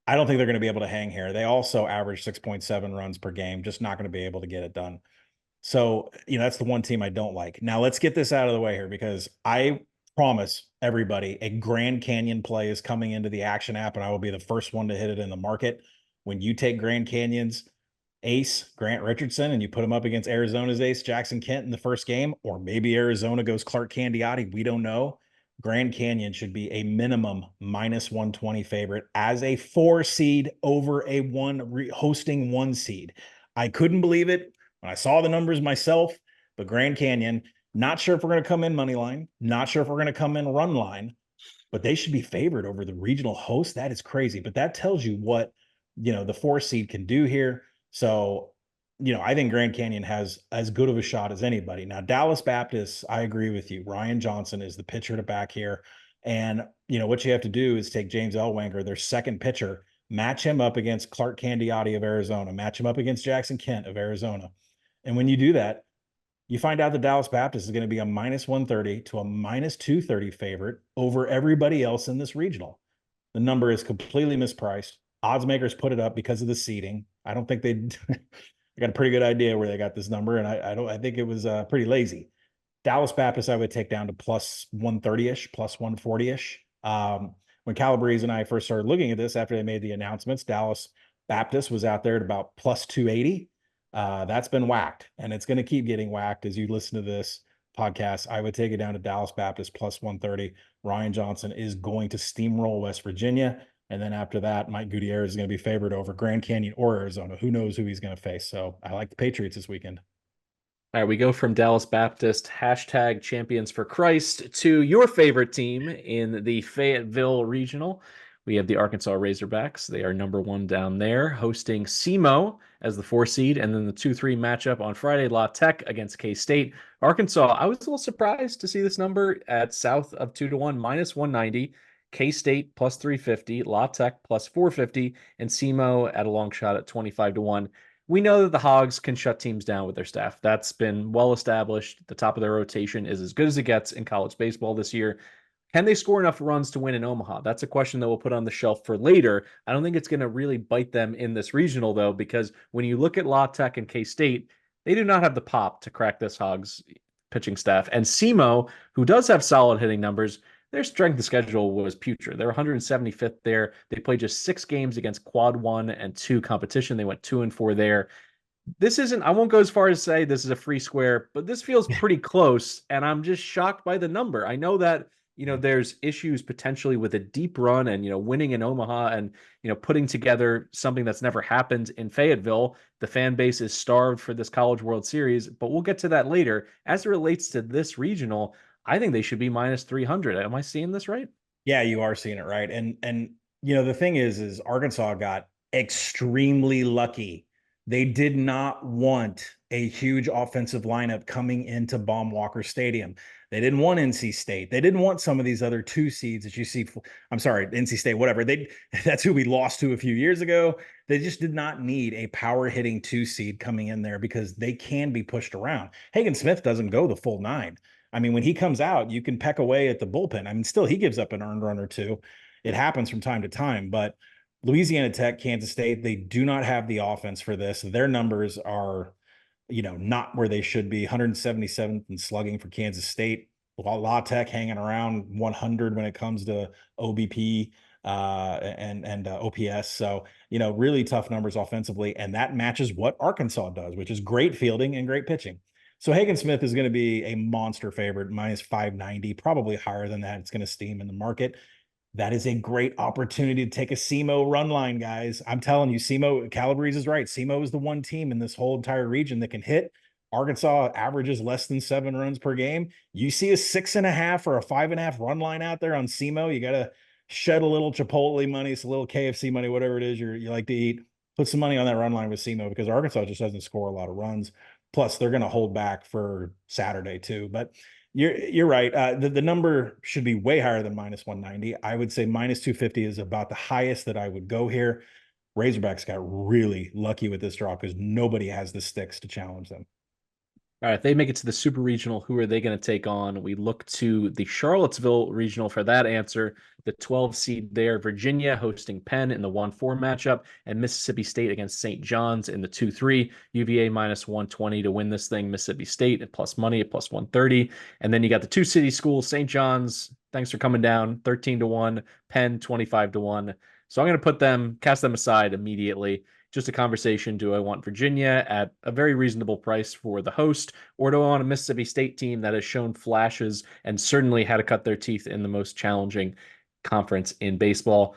I don't think they're going to be able to hang here. They also average 6.7 runs per game, just not going to be able to get it done. So, that's the one team I don't like. Now, let's get this out of the way here, because I promise everybody a Grand Canyon play is coming into the Action app, and I will be the first one to hit it in the market. When you take Grand Canyon's ace Grant Richardson and you put him up against Arizona's ace Jackson Kent in the first game, or maybe Arizona goes Clark Candiotti, we don't know. Grand Canyon should be a minimum minus 120 favorite as a 4 seed over a hosting 1 seed. I couldn't believe it when I saw the numbers myself, but Grand Canyon, not sure if we're going to come in money line, not sure if we're going to come in run line, but they should be favored over the regional host. That is crazy. But that tells you what, the 4 seed can do here. So I think Grand Canyon has as good of a shot as anybody. Now, Dallas Baptist, I agree with you. Ryan Johnson is the pitcher to back here. And, what you have to do is take James Ellwanger, their second pitcher, match him up against Clark Candiotti of Arizona, match him up against Jackson Kent of Arizona. And when you do that, you find out that Dallas Baptist is going to be a minus 130 to a minus 230 favorite over everybody else in this regional. The number is completely mispriced. Odds makers put it up because of the seeding. I don't think they got a pretty good idea where they got this number, and I think it was pretty lazy. Dallas Baptist, I would take down to plus 130-ish, plus 140-ish. When Calabrese and I first started looking at this after they made the announcements, Dallas Baptist was out there at about plus 280. That's been whacked, and it's going to keep getting whacked as you listen to this podcast. I would take it down to Dallas Baptist plus 130. Ryan Johnson is going to steamroll West Virginia. And then after that, Mike Gutierrez is going to be favored over Grand Canyon or Arizona. Who knows who he's going to face? So I like the Patriots this weekend. All right, we go from Dallas Baptist, hashtag champions for Christ, to your favorite team in the Fayetteville Regional. We have the Arkansas Razorbacks. They are number one down there, hosting SEMO as the 4 seed, and then the 2-3 matchup on Friday, La Tech against K-State. Arkansas, I was a little surprised to see this number at south of 2-1, minus 190. K-State plus 350, La Tech plus 450, and SEMO at a long shot at 25-1. We know that the Hogs can shut teams down with their staff. That's been well established. The top of their rotation is as good as it gets in college baseball this year. Can they score enough runs to win in Omaha? That's a question that we'll put on the shelf for later. I don't think it's going to really bite them in this regional, though, because when you look at La Tech and K-State, they do not have the pop to crack this Hogs pitching staff. And SEMO, who does have solid hitting numbers, their strength of schedule was putrid. They're 175th there. They played just 6 games against quad 1 and 2 competition. They went 2-4 there. This isn't, I won't go as far as say this is a free square, but this feels pretty close. And I'm just shocked by the number. I know that, there's issues potentially with a deep run and, winning in Omaha and, putting together something that's never happened in Fayetteville. The fan base is starved for this College World Series, but we'll get to that later. As it relates to this regional, I think they should be minus 300. Am I seeing this right? Yeah, you are seeing it right. And the thing is Arkansas got extremely lucky. They did not want a huge offensive lineup coming into Baum-Walker Stadium. They didn't want NC State. They didn't want some of these other 2 seeds that you see. I'm sorry, NC State, whatever. That's who we lost to a few years ago. They just did not need a power hitting 2 seed coming in there because they can be pushed around. Hagen Smith doesn't go the full 9. I mean, when he comes out, you can peck away at the bullpen. I mean, still, he gives up an earned run or 2. It happens from time to time, but Louisiana Tech, Kansas State, they do not have the offense for this. Their numbers are, not where they should be. 177th in slugging for Kansas State. La Tech hanging around 100 when it comes to OBP and OPS. So, really tough numbers offensively. And that matches what Arkansas does, which is great fielding and great pitching. So Hagen Smith is going to be a monster favorite, minus 590, probably higher than that. It's going to steam in the market. That is a great opportunity to take a SEMO run line, guys. I'm telling you, SEMO, Calabrese is right. SEMO is the one team in this whole entire region that can hit. Arkansas averages less than 7 runs per game. You see a 6.5 or a 5.5 run line out there on SEMO, you got to shed a little Chipotle money, it's a little KFC money, whatever it is you like to eat. Put some money on that run line with SEMO because Arkansas just doesn't score a lot of runs. Plus, they're going to hold back for Saturday too. But you're right. The number should be way higher than minus 190. I would say minus 250 is about the highest that I would go here. Razorbacks got really lucky with this draw because nobody has the sticks to challenge them. All right, if they make it to the Super Regional, who are they going to take on? We look to the Charlottesville Regional for that answer. The 12 seed there, Virginia hosting Penn in the 1-4 matchup, and Mississippi State against St. John's in the 2-3. UVA minus 120 to win this thing. Mississippi State at plus money at plus 130. And then you got the 2 city schools, St. John's. Thanks for coming down, 13-1. Penn 25-1. So I'm going to cast them aside immediately. Just a conversation. Do I want Virginia at a very reasonable price for the host, or do I want a Mississippi State team that has shown flashes and certainly had to cut their teeth in the most challenging conference in baseball?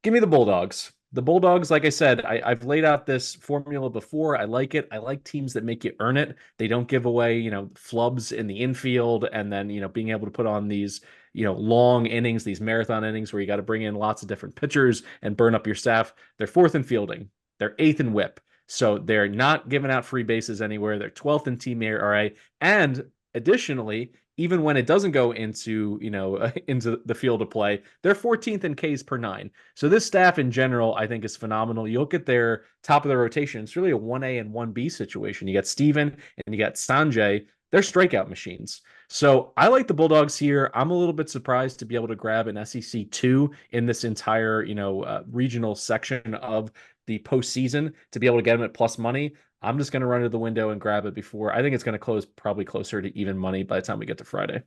Give me the Bulldogs. The Bulldogs, like I said, I've laid out this formula before. I like it. I like teams that make you earn it. They don't give away, flubs in the infield and then, being able to put on these, long innings, these marathon innings where you got to bring in lots of different pitchers and burn up your staff. They're 4th in fielding. They're 8th in whip. So they're not giving out free bases anywhere. They're 12th in team ERA. And additionally, even when it doesn't go into, into the field of play, they're 14th in Ks per nine. So this staff in general, I think, is phenomenal. You look at their top of the rotation, it's really a 1A and 1B situation. You got Steven and you got Sanjay. They're strikeout machines. So I like the Bulldogs here. I'm a little bit surprised to be able to grab an SEC 2 in this entire, regional section of the postseason to be able to get them at plus money. I'm just going to run to the window and grab it before. I think it's going to close probably closer to even money by the time we get to Friday.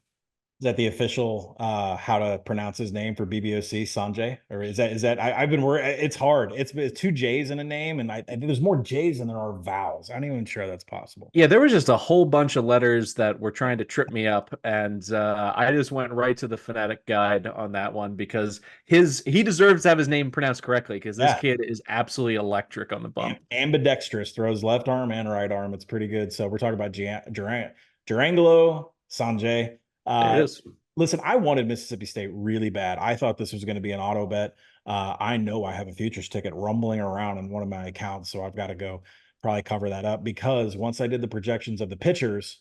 Is that the official how to pronounce his name for BBOC, Sanjay? Or is that I've been worried. It's hard. It's two J's in a name, and I think there's more J's than there are vowels. I'm not even sure that's possible. Yeah, there was just a whole bunch of letters that were trying to trip me up, and I just went right to the phonetic guide on that one because he deserves to have his name pronounced correctly because this Yeah. kid is absolutely electric on the bump. Ambidextrous, throws left arm and right arm. It's pretty good. So we're talking about Durangelo, Sanjay. There it is. Listen, I wanted Mississippi State really bad. I thought this was going to be an auto bet. I know I have a futures ticket rumbling around in one of my accounts, so I've got to go probably cover that up because once I did the projections of the pitchers,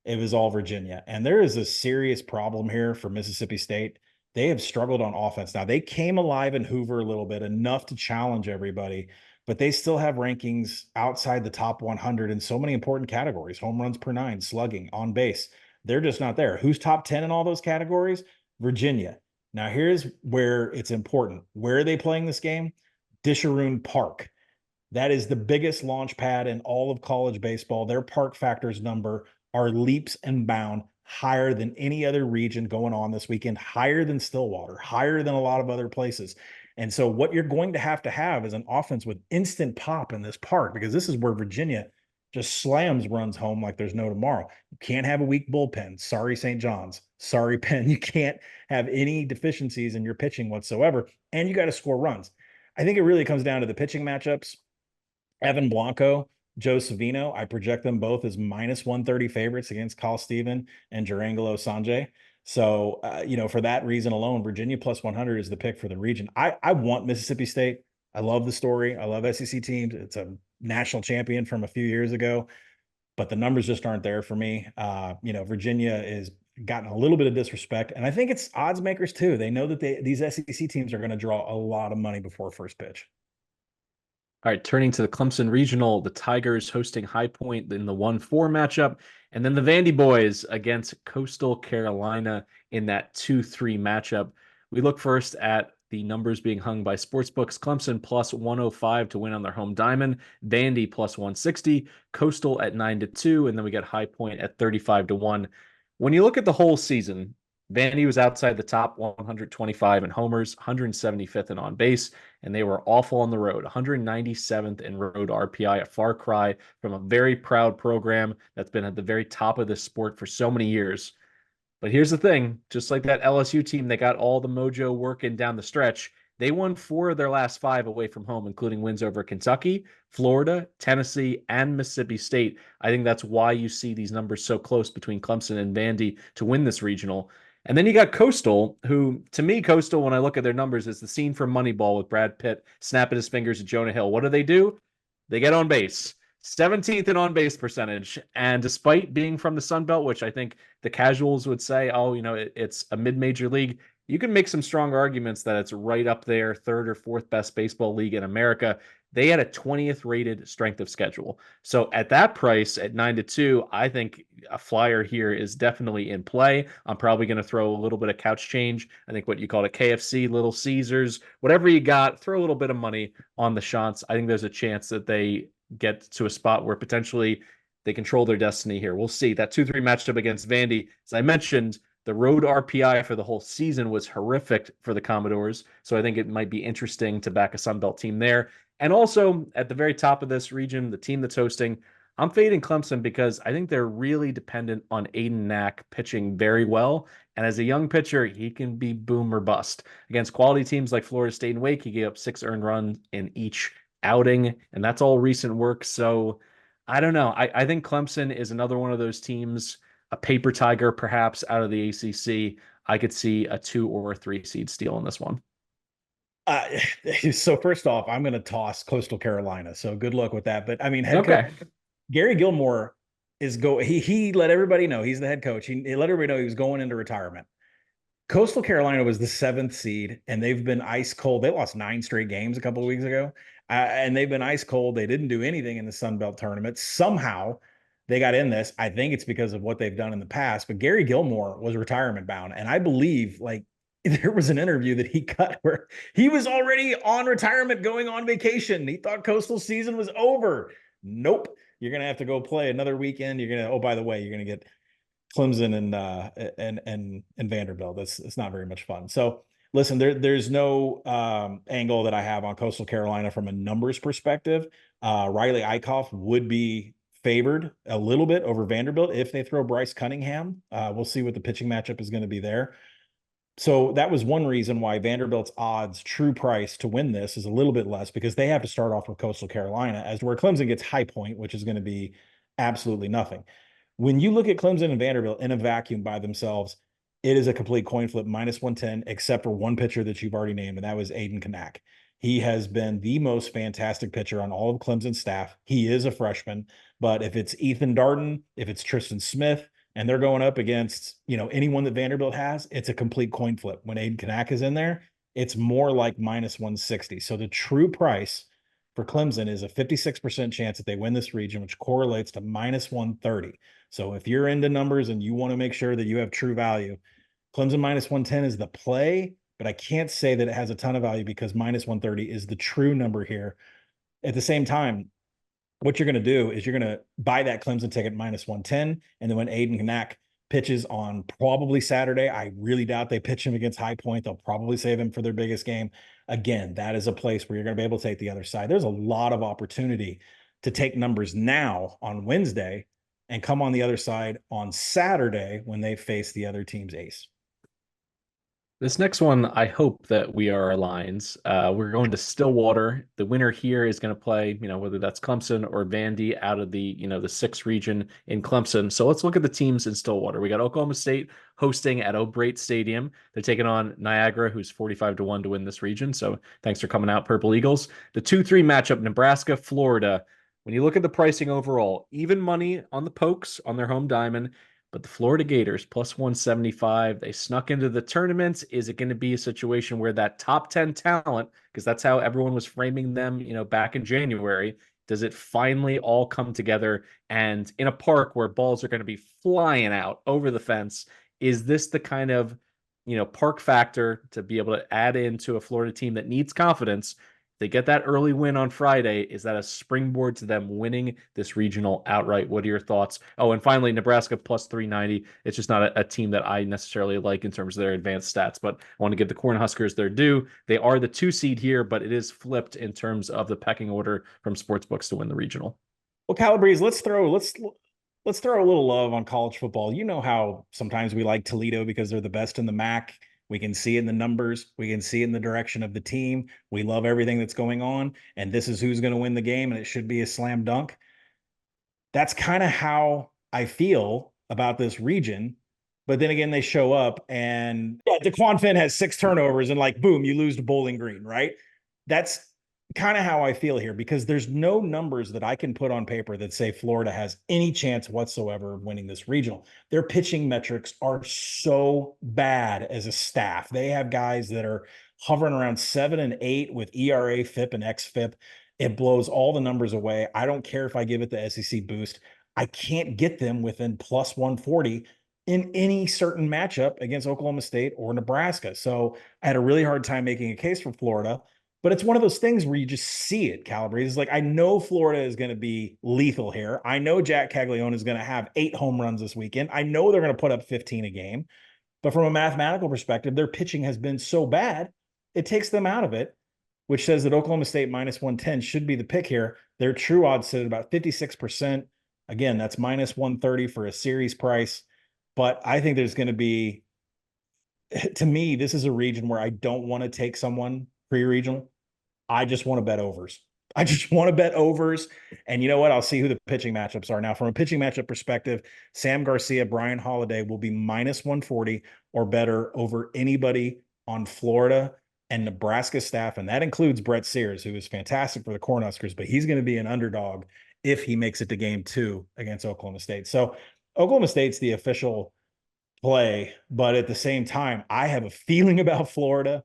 it was all Virginia. And there is a serious problem here for Mississippi State. They have struggled on offense. Now, they came alive in Hoover a little bit, enough to challenge everybody, but they still have rankings outside the top 100 in so many important categories: home runs per nine, slugging, on base. They're just not there. Who's top 10 in all those categories? Virginia. Now, here's where it's important. Where are they playing this game? Disharoon Park. That is the biggest launch pad in all of college baseball. Their park factors number are leaps and bounds higher than any other region going on this weekend, higher than Stillwater, higher than a lot of other places. And so what you're going to have is an offense with instant pop in this park, because this is where Virginia just slams runs home like there's no tomorrow. You can't have a weak bullpen. Sorry, St. John's. Sorry, Penn. You can't have any deficiencies in your pitching whatsoever. And you got to score runs. I think it really comes down to the pitching matchups. Evan Blanco, Joe Savino, I project them both as minus 130 favorites against Carl Steven and Durangelo Sanjay. So, for that reason alone, Virginia plus 100 is the pick for the region. I want Mississippi State. I love the story. I love SEC teams. It's a national champion from a few years ago, but the numbers just aren't there for me. Virginia is gotten a little bit of disrespect, and I think it's odds makers too. They know that these SEC teams are going to draw a lot of money before first pitch. All right, turning to the Clemson Regional, the Tigers hosting High Point in the 1-4 matchup, and then the Vandy Boys against Coastal Carolina in that 2-3 matchup. We look first at the numbers being hung by sportsbooks. Clemson plus 105 to win on their home diamond, Vandy plus 160, Coastal at 9-2, and then we get High Point at 35-1. When you look at the whole season, Vandy was outside the top 125 in homers, 175th in on base, and they were awful on the road, 197th in road RPI, a far cry from a very proud program that's been at the very top of this sport for so many years. But here's the thing, just like that LSU team, they got all the mojo working down the stretch. They won 4 of their last 5 away from home, including wins over Kentucky, Florida, Tennessee, and Mississippi State. I think that's why you see these numbers so close between Clemson and Vandy to win this regional. And then you got Coastal, who, to me, Coastal, when I look at their numbers, is the scene from Moneyball with Brad Pitt snapping his fingers at Jonah Hill. What do? They get on base. 17th in on base percentage. And despite being from the Sun Belt, which I think the casuals would say, it's a mid-major league, you can make some strong arguments that it's right up there, 3rd or 4th best baseball league in America. They had a 20th rated strength of schedule. So at that price, at 9-2, I think a flyer here is definitely in play. I'm probably going to throw a little bit of couch change. I think what you call a KFC, Little Caesars, whatever you got, throw a little bit of money on the shots. I think there's a chance that they get to a spot where potentially they control their destiny here. We'll see. That 2-3 matchup against Vandy, as I mentioned, the road RPI for the whole season was horrific for the Commodores, so I think it might be interesting to back a Sun Belt team there. And also, at the very top of this region, the team that's hosting, I'm fading Clemson because I think they're really dependent on Aiden Knack pitching very well. And as a young pitcher, he can be boom or bust. Against quality teams like Florida State and Wake, he gave up 6 earned runs in each outing, and that's all recent work. So I don't know. I think Clemson is another one of those teams, a paper tiger perhaps out of the ACC. I could see a 2 or a 3 seed steal in this one. Uh, so first off, I'm going to toss Coastal Carolina. So good luck with that. But I mean, head coach Okay. Gary Gilmore he let everybody know he's the head coach. He let everybody know he was going into retirement. Coastal Carolina was the 7th seed, and they've been ice cold. They lost 9 straight games a couple of weeks ago, and they've been ice cold. They didn't do anything in the Sun Belt tournament. Somehow they got in this. I think it's because of what they've done in the past. But Gary Gilmore was retirement bound, and I believe like there was an interview that he cut where he was already on retirement, going on vacation. He thought Coastal season was over. Nope. You're gonna have to go play another weekend. You're gonna. Oh, by the way, you're gonna get Clemson and Vanderbilt. It's not very much fun. So listen, there's no angle that I have on Coastal Carolina from a numbers perspective. Riley Eichhoff would be favored a little bit over Vanderbilt if they throw Bryce Cunningham. We'll see what the pitching matchup is going to be there. So that was one reason why Vanderbilt's odds, true price to win this, is a little bit less, because they have to start off with Coastal Carolina, as to where Clemson gets High Point, which is going to be absolutely nothing. When you look at Clemson and Vanderbilt in a vacuum by themselves, it is a complete coin flip, -110, except for one pitcher that you've already named, and that was Aiden Kanak. He has been the most fantastic pitcher on all of Clemson's staff. He is a freshman, but if it's Ethan Darden, if it's Tristan Smith, and they're going up against, anyone that Vanderbilt has, it's a complete coin flip. When Aiden Kanak is in there, it's more like -160. So the true price for Clemson is a 56% chance that they win this region, which correlates to -130. So if you're into numbers and you want to make sure that you have true value, Clemson -110 is the play, but I can't say that it has a ton of value, because -130 is the true number here. At the same time, what you're going to do is you're going to buy that Clemson ticket -110. And then when Aiden Kanak pitches on probably Saturday, I really doubt they pitch him against High Point. They'll probably save him for their biggest game. Again, that is a place where you're going to be able to take the other side. There's a lot of opportunity to take numbers now on Wednesday and come on the other side on Saturday when they face the other team's ace. This next one, I hope that we are aligned. We're going to Stillwater. The winner here is going to play, whether that's Clemson or Vandy out of the 6th region in Clemson. So let's look at the teams in Stillwater. We got Oklahoma State hosting at O'Brate Stadium. They're taking on Niagara, who's 45-1 to win this region. So thanks for coming out, Purple Eagles. The 2-3 matchup, Nebraska, Florida. When you look at the pricing overall, even money on the Pokes on their home diamond. But the Florida Gators +175, they snuck into the tournament. Is it going to be a situation where that top 10 talent, because that's how everyone was framing them, back in January, does it finally all come together? And in a park where balls are going to be flying out over the fence, is this the kind of, park factor to be able to add into a Florida team that needs confidence? They get that early win on Friday. Is that a springboard to them winning this regional outright? What are your thoughts? Oh, and finally, Nebraska +390. It's just not a team that I necessarily like in terms of their advanced stats, but I want to give the Cornhuskers their due. They are the 2 seed here, but it is flipped in terms of the pecking order from sportsbooks to win the regional. Well, Calabrese, let's throw a little love on college football. You know how sometimes we like Toledo because they're the best in the MAC. We can see in the numbers. We can see in the direction of the team. We love everything that's going on. And this is who's going to win the game. And it should be a slam dunk. That's kind of how I feel about this region. But then again, they show up and DeQuan Finn has 6 turnovers and boom, you lose to Bowling Green, right? That's kind of how I feel here, because there's no numbers that I can put on paper that say Florida has any chance whatsoever of winning this regional. Their pitching metrics are so bad as a staff. They have guys that are hovering around 7 and 8 with ERA, FIP, and XFIP. It blows all the numbers away. I don't care if I give it the SEC boost. I can't get them within +140 in any certain matchup against Oklahoma State or Nebraska. So I had a really hard time making a case for Florida. But it's one of those things where you just see it, Calabrese. It's I know Florida is going to be lethal here. I know Jack Caglione is going to have 8 home runs this weekend. I know they're going to put up 15 a game. But from a mathematical perspective, their pitching has been so bad, it takes them out of it, which says that Oklahoma State -110 should be the pick here. Their true odds sit at about 56%. Again, that's -130 for a series price. But I think there's going to be, to me, this is a region where I don't want to take someone pre-regional. I just want to bet overs. I just want to bet overs. And you know what? I'll see who the pitching matchups are. Now, from a pitching matchup perspective, Sam Garcia, Brian Holiday will be -140 or better over anybody on Florida. and Nebraska staff, and that includes Brett Sears, who is fantastic for the Cornhuskers, but he's going to be an underdog if he makes it to game 2 against Oklahoma State. So Oklahoma State's the official play, but at the same time, I have a feeling about Florida.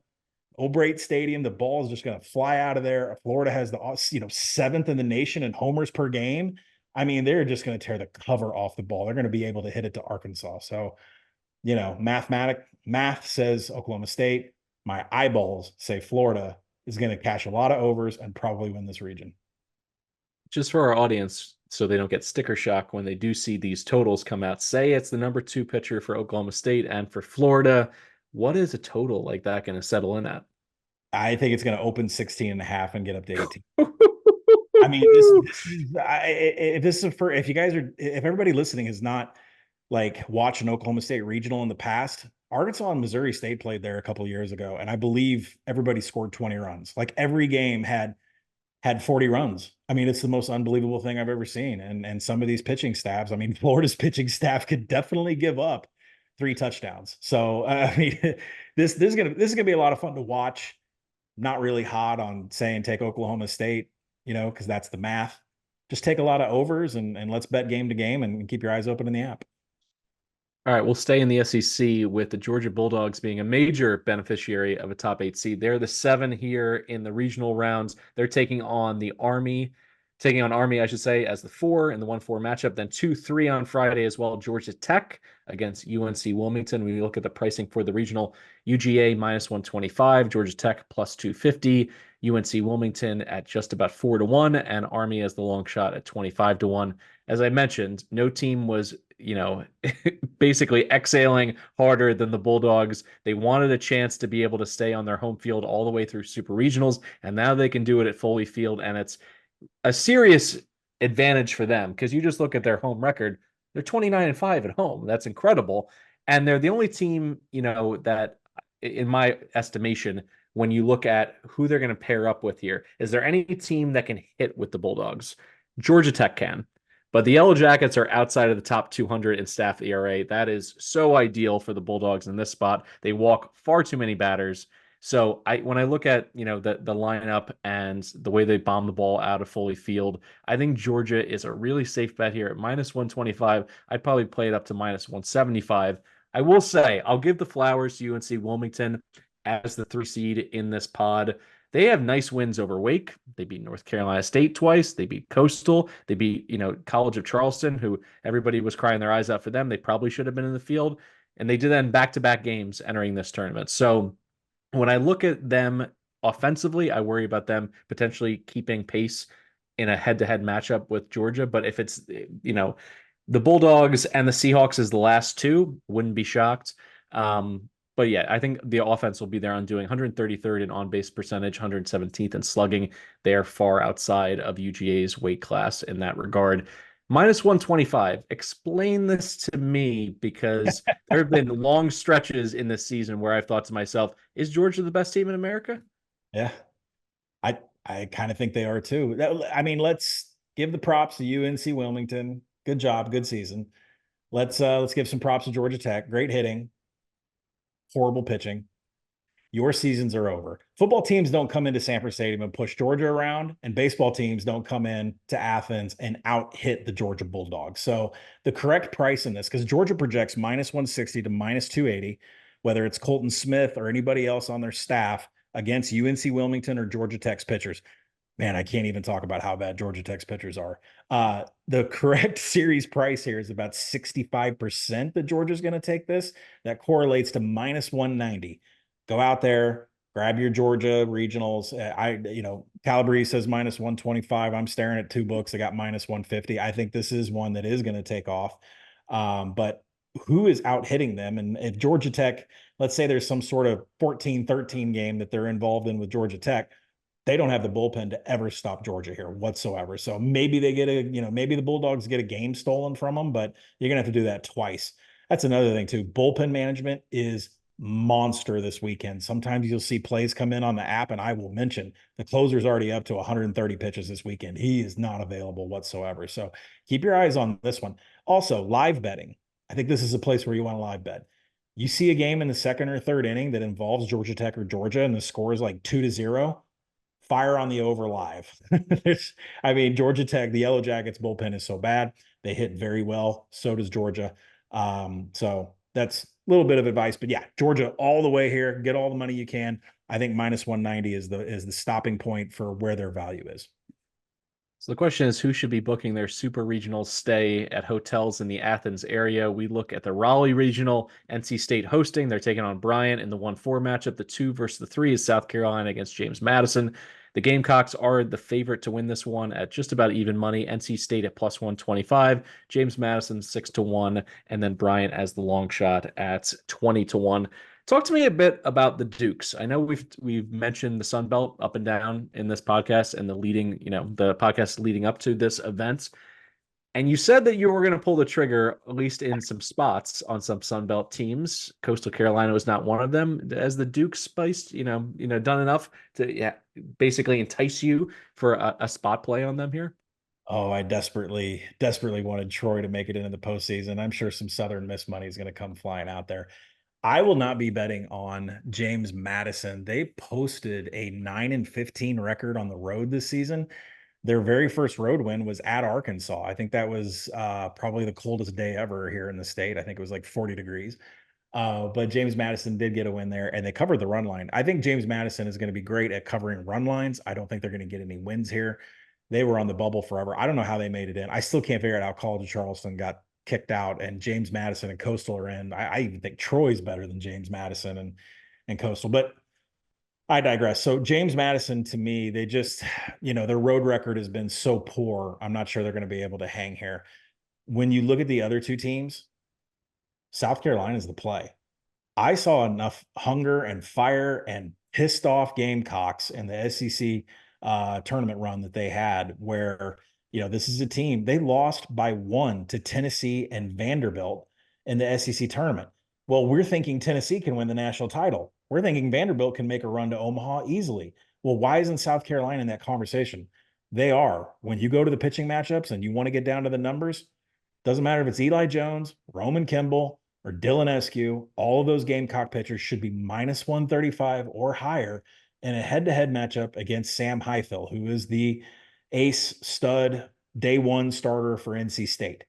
O'Brate Stadium, the ball is just going to fly out of there. Florida has the 7th in the nation in homers per game. I mean, they're just going to tear the cover off the ball. They're going to be able to hit it to Arkansas. So, math says Oklahoma State. My eyeballs say Florida is going to cash a lot of overs and probably win this region. Just for our audience, so they don't get sticker shock when they do see these totals come out, say it's the number 2 pitcher for Oklahoma State and for Florida. What is a total like that going to settle in at? I think it's going to open 16.5 and get up to 18. I mean, if everybody listening has not like watched an Oklahoma State regional in the past, Arkansas and Missouri State played there a couple of years ago, and I believe everybody scored 20 runs. Like every game had 40 runs. I mean, it's the most unbelievable thing I've ever seen. And some of these pitching staffs, I mean, Florida's pitching staff could definitely give up 3 touchdowns. So I mean, this is gonna be a lot of fun to watch. Not really hot on saying take Oklahoma State, because that's the math. Just take a lot of overs and let's bet game to game and keep your eyes open in the app. All right, we'll stay in the SEC with the Georgia Bulldogs being a major beneficiary of a top 8 seed. They're the 7 here in the regional rounds. They're taking on Army, I should say, as the 4 in the 1-4 matchup. Then 2-3 on Friday as well. Georgia Tech against UNC Wilmington. When you look at the pricing for the regional, UGA -125, Georgia Tech +250, UNC Wilmington at just about 4-1, and Army as the long shot at 25-1. As I mentioned, no team was basically exhaling harder than the Bulldogs. They wanted a chance to be able to stay on their home field all the way through super regionals, and now they can do it at Foley Field, and it's a serious advantage for them because you just look at their home record. They're 29-5 at home. That's incredible. And they're the only team, that in my estimation, when you look at who they're going to pair up with here, is there any team that can hit with the Bulldogs? Georgia Tech can. But the Yellow Jackets are outside of the top 200 in staff ERA. That is so ideal for the Bulldogs in this spot. They walk far too many batters. So when I look at the lineup and the way they bomb the ball out of Foley Field, I think Georgia is a really safe bet here at -125. I'd probably play it up to -175. I will say I'll give the flowers to UNC Wilmington as the 3 seed in this pod. They have nice wins over Wake. They beat North Carolina State twice. They beat Coastal. They beat, College of Charleston, who everybody was crying their eyes out for them. They probably should have been in the field. And they did that in back-to-back games entering this tournament. So when I look at them offensively, I worry about them potentially keeping pace in a head-to-head matchup with Georgia. But if it's, the Bulldogs and the Seahawks as the last 2, wouldn't be shocked. But yeah, I think the offense will be there undoing 133rd in on-base percentage, 117th in slugging. They are far outside of UGA's weight class in that regard. -125. Explain this to me, because there have been long stretches in this season where I've thought to myself, is Georgia the best team in America? Yeah, I kind of think they are too. I mean, let's give the props to UNC Wilmington. Good job, good season. Let's give some props to Georgia Tech. Great hitting, horrible pitching. Your seasons are over. Football teams don't come into Sanford Stadium and push Georgia around, and baseball teams don't come in to Athens and out-hit the Georgia Bulldogs. So the correct price in this, because Georgia projects -160 to -280, whether it's Colton Smith or anybody else on their staff against UNC Wilmington or Georgia Tech's pitchers. Man, I can't even talk about how bad Georgia Tech's pitchers are. The correct series price here is about 65% that Georgia's going to take this. That correlates to -190. Go out there, grab your Georgia regionals. Calabrese says -125. I'm staring at 2 books. I got -150. I think this is one that is going to take off. But who is out hitting them? And if Georgia Tech, let's say there's some sort of 14-13 game that they're involved in with Georgia Tech, they don't have the bullpen to ever stop Georgia here whatsoever. So maybe they get maybe the Bulldogs get a game stolen from them, but you're going to have to do that twice. That's another thing too. Bullpen management is monster this weekend. Sometimes you'll see plays come in on the app, and I will mention the closer's already up to 130 pitches this weekend. He is not available whatsoever. So keep your eyes on this one. Also, live betting. I think this is a place where you want to live bet. You see a game in the second or third inning that involves Georgia Tech or Georgia, and the score is like 2-0. Fire on the over live. I mean, Georgia Tech, the Yellow Jackets bullpen is so bad. They hit very well. So does Georgia. So that's a little bit of advice, but yeah, Georgia all the way here. Get all the money you can. I think minus 190 is the stopping point for where their value is. So the question is, who should be booking their super regional stay at hotels in the Athens area? We look at the Raleigh regional, NC State hosting. They're taking on Bryant in the 1-4 matchup. The 2 versus the 3 is South Carolina against James Madison. The Gamecocks are the favorite to win this one at just about even money. NC State at plus 125, James Madison 6-1, and then Bryant as the long shot at 20-1. Talk to me a bit about the Dukes. I know we've mentioned the Sun Belt up and down in this podcast and the podcast leading up to this event. And you said that you were going to pull the trigger, at least in some spots, on some Sun Belt teams. Coastal Carolina was not one of them. As the Dukes spiced, done enough to basically entice you for a spot play on them here? Oh, I desperately, desperately wanted Troy to make it into the postseason. I'm sure some Southern Miss money is going to come flying out there. I will not be betting on James Madison. They posted a 9-15 record on the road this season. Their very first road win was at Arkansas. I think that was probably the coldest day ever here in the state. I think it was like 40 degrees. But James Madison did get a win there, and they covered the run line. I think James Madison is going to be great at covering run lines. I don't think they're going to get any wins here. They were on the bubble forever. I don't know how they made it in. I still can't figure out how College of Charleston got kicked out, and James Madison and Coastal are in. I even think Troy's better than James Madison and Coastal, but I digress. So James Madison, to me, they just, their road record has been so poor. I'm not sure they're going to be able to hang here. When you look at the other two teams, South Carolina is the play. I saw enough hunger and fire and pissed off Gamecocks in the SEC tournament run that they had, where this is a team, they lost by 1 to Tennessee and Vanderbilt in the SEC tournament. Well, we're thinking Tennessee can win the national title. We're thinking Vanderbilt can make a run to Omaha easily. Well, why isn't South Carolina in that conversation? They are. When you go to the pitching matchups and you want to get down to the numbers, doesn't matter if it's Eli Jones, Roman Kimball, or Dylan Eskew, all of those Gamecock pitchers should be minus 135 or higher in a head-to-head matchup against Sam Highfill, who is the ace stud day one starter for NC State.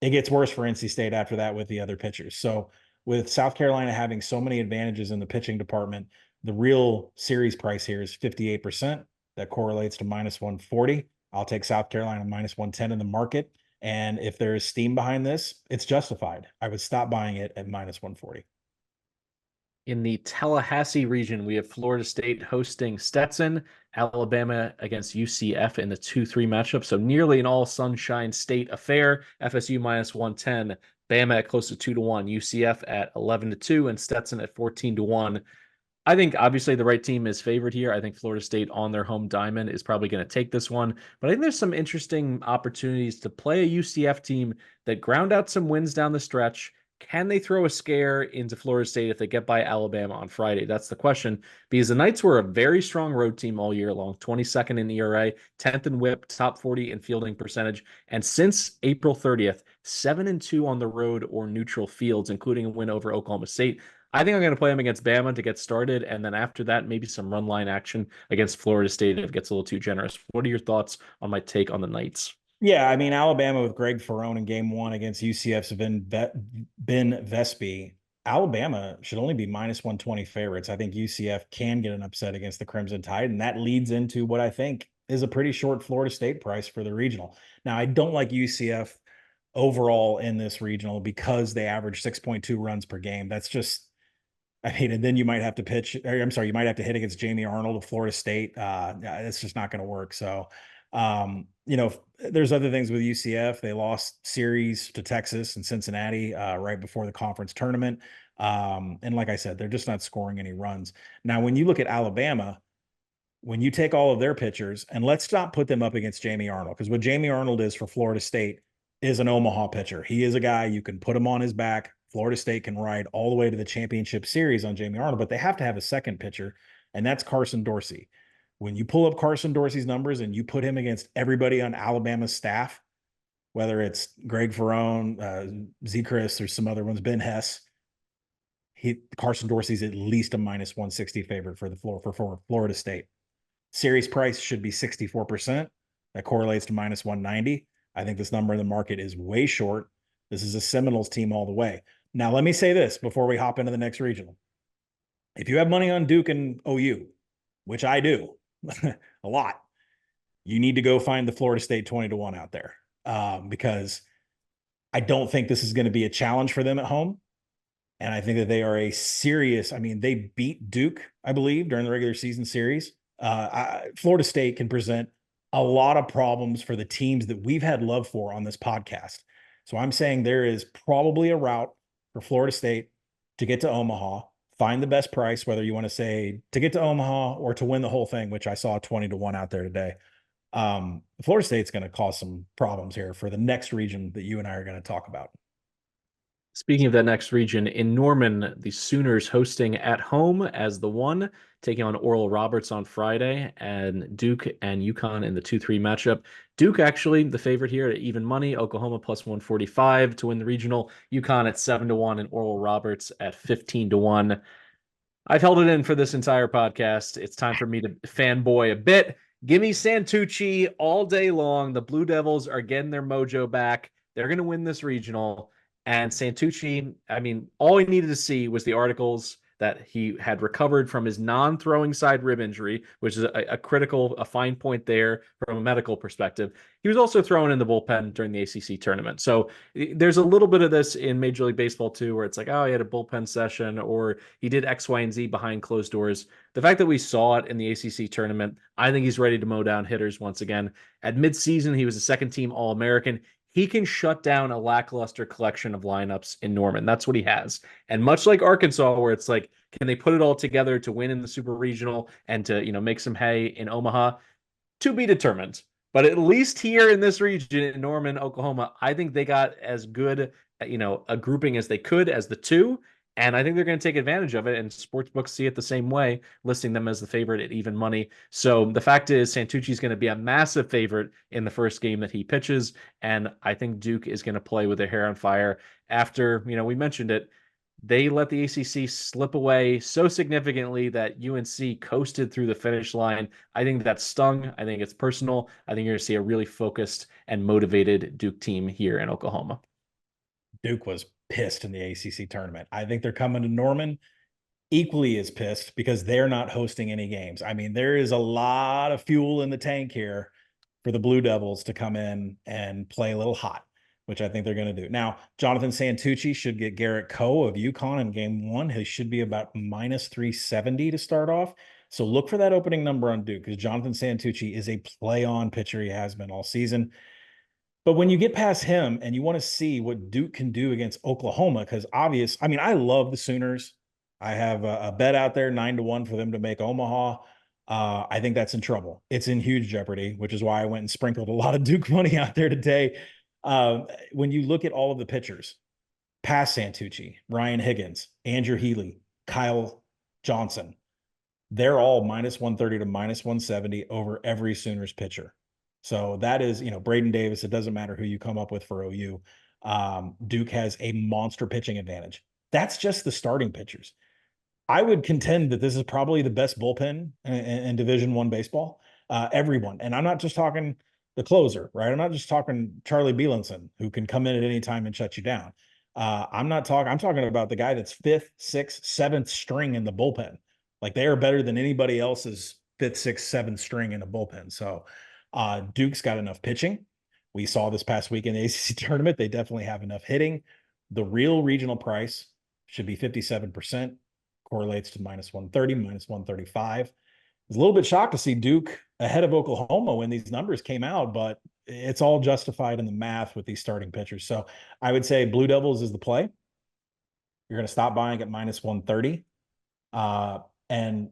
It gets worse for NC State after that with the other pitchers. So with South Carolina having so many advantages in the pitching department, the real series price here is 58%. That correlates to minus 140. I'll take South Carolina minus 110 in the market. And if there is steam behind this, it's justified. I would stop buying it at minus 140. In the Tallahassee region, we have Florida State hosting Stetson, Alabama against UCF in the 2-3 matchup. So nearly an all Sunshine State affair. FSU minus 110, Bama at close to 2-1, UCF at 11-2, and Stetson at 14-1. I think obviously the right team is favored here. I think Florida State on their home diamond is probably going to take this one. But I think there's some interesting opportunities to play a UCF team that ground out some wins down the stretch. Can they throw a scare into Florida State if they get by Alabama on Friday? That's the question. Because the Knights were a very strong road team all year long, 22nd in ERA, 10th in WHIP, top 40 in fielding percentage. And since April 30th, 7-2 on the road or neutral fields, including a win over Oklahoma State. I think I'm going to play them against Bama to get started. And then after that, maybe some run line action against Florida State if it gets a little too generous. What are your thoughts on my take on the Knights? Yeah, I mean, Alabama with Greg Ferrone in game one against UCF's Ben Vespi. Alabama should only be minus 120 favorites. I think UCF can get an upset against the Crimson Tide, and that leads into what I think is a pretty short Florida State price for the regional. Now, I don't like UCF overall in this regional because they average 6.2 runs per game. That's just, I mean, and then you might have to pitch, or I'm sorry, you might have to hit against Jamie Arnold of Florida State. It's just not going to work. So, there's other things with UCF. They lost series to Texas and Cincinnati right before the conference tournament. And like I said, they're just not scoring any runs. Now, when you look at Alabama, when you take all of their pitchers, and let's not put them up against Jamie Arnold, because what Jamie Arnold is for Florida State is an Omaha pitcher. He is a guy you can put him on his back. Florida State can ride all the way to the championship series on Jamie Arnold, but they have to have a second pitcher, and that's Carson Dorsey. When you pull up Carson Dorsey's numbers and you put him against everybody on Alabama's staff, whether it's Greg Ferrone, Z. Chris, or some other ones, Ben Hess, Carson Dorsey's at least a minus 160 favorite for Florida State. Series price should be 64%. That correlates to minus 190. I think this number in the market is way short. This is a Seminoles team all the way. Now, let me say this before we hop into the next regional. If you have money on Duke and OU, which I do a lot, you need to go find the Florida State 20-1 out there because I don't think this is going to be a challenge for them at home. And I think that they are a serious, I mean, they beat Duke, I believe, during the regular season series. Florida State can present a lot of problems for the teams that we've had love for on this podcast. So I'm saying there is probably a route for Florida State to get to Omaha, find the best price, whether you want to say to get to Omaha or to win the whole thing, which I saw 20-1 out there today. Florida State's going to cause some problems here for the next region that you and I are going to talk about. Speaking of that next region, in Norman, the Sooners hosting at home as the one, taking on Oral Roberts on Friday, and Duke and UConn in the 2-3 matchup. Duke actually the favorite here at even money, Oklahoma plus 145 to win the regional, UConn at 7-1, and Oral Roberts at 15-1. I've held it in for this entire podcast. It's time for me to fanboy a bit. Give me Santucci all day long. The Blue Devils are getting their mojo back. They're going to win this regional. And Santucci, I mean, all he needed to see was the articles that he had recovered from his non-throwing side rib injury, which is a fine point there from a medical perspective. He was also thrown in the bullpen during the ACC tournament. So there's a little bit of this in Major League Baseball too, where it's like, oh, he had a bullpen session or he did X, Y, and Z behind closed doors. The fact that we saw it in the ACC tournament, I think he's ready to mow down hitters once again. At midseason, he was a second-team All-American. He can shut down a lackluster collection of lineups in Norman. That's what he has. And much like Arkansas, where it's like, can they put it all together to win in the Super Regional and to, make some hay in Omaha? To be determined. But at least here in this region, in Norman, Oklahoma, I think they got as good, a grouping as they could as the two. And I think they're going to take advantage of it. And sportsbooks see it the same way, listing them as the favorite at even money. So the fact is, Santucci is going to be a massive favorite in the first game that he pitches. And I think Duke is going to play with their hair on fire after, we mentioned it. They let the ACC slip away so significantly that UNC coasted through the finish line. I think that stung. I think it's personal. I think you're going to see a really focused and motivated Duke team here in Oklahoma. Duke was pissed in the ACC tournament. I think they're coming to Norman equally as pissed because they're not hosting any games. I mean, there is a lot of fuel in the tank here for the Blue Devils to come in and play a little hot, which I think they're going to do. Now, Jonathan Santucci should get Garrett Coe of UConn in game one. He should be about minus 370 to start off. So look for that opening number on Duke because Jonathan Santucci is a play-on pitcher. He has been all season. But when you get past him and you want to see what Duke can do against Oklahoma, because I love the Sooners. I have a bet out there 9-1 for them to make Omaha. I think that's in trouble. It's in huge jeopardy, which is why I went and sprinkled a lot of Duke money out there today. When you look at all of the pitchers, past Santucci, Ryan Higgins, Andrew Healy, Kyle Johnson, they're all minus 130 to minus 170 over every Sooners pitcher. So that is, Braden Davis, it doesn't matter who you come up with for OU. Duke has a monster pitching advantage. That's just the starting pitchers. I would contend that this is probably the best bullpen in Division I baseball. Everyone. And I'm not just talking the closer, right? I'm not just talking Charlie Bielenson, who can come in at any time and shut you down. I'm talking about the guy that's 5th, 6th, 7th string in the bullpen. Like they are better than anybody else's 5th, 6th, 7th string in the bullpen. So Duke's got enough pitching. We saw this past week in the ACC tournament. They definitely have enough hitting. The real regional price should be 57%, correlates to minus 130, minus 135. I was a little bit shocked to see Duke ahead of Oklahoma when these numbers came out, but it's all justified in the math with these starting pitchers. So I would say Blue Devils is the play. You're going to stop buying at minus 130. And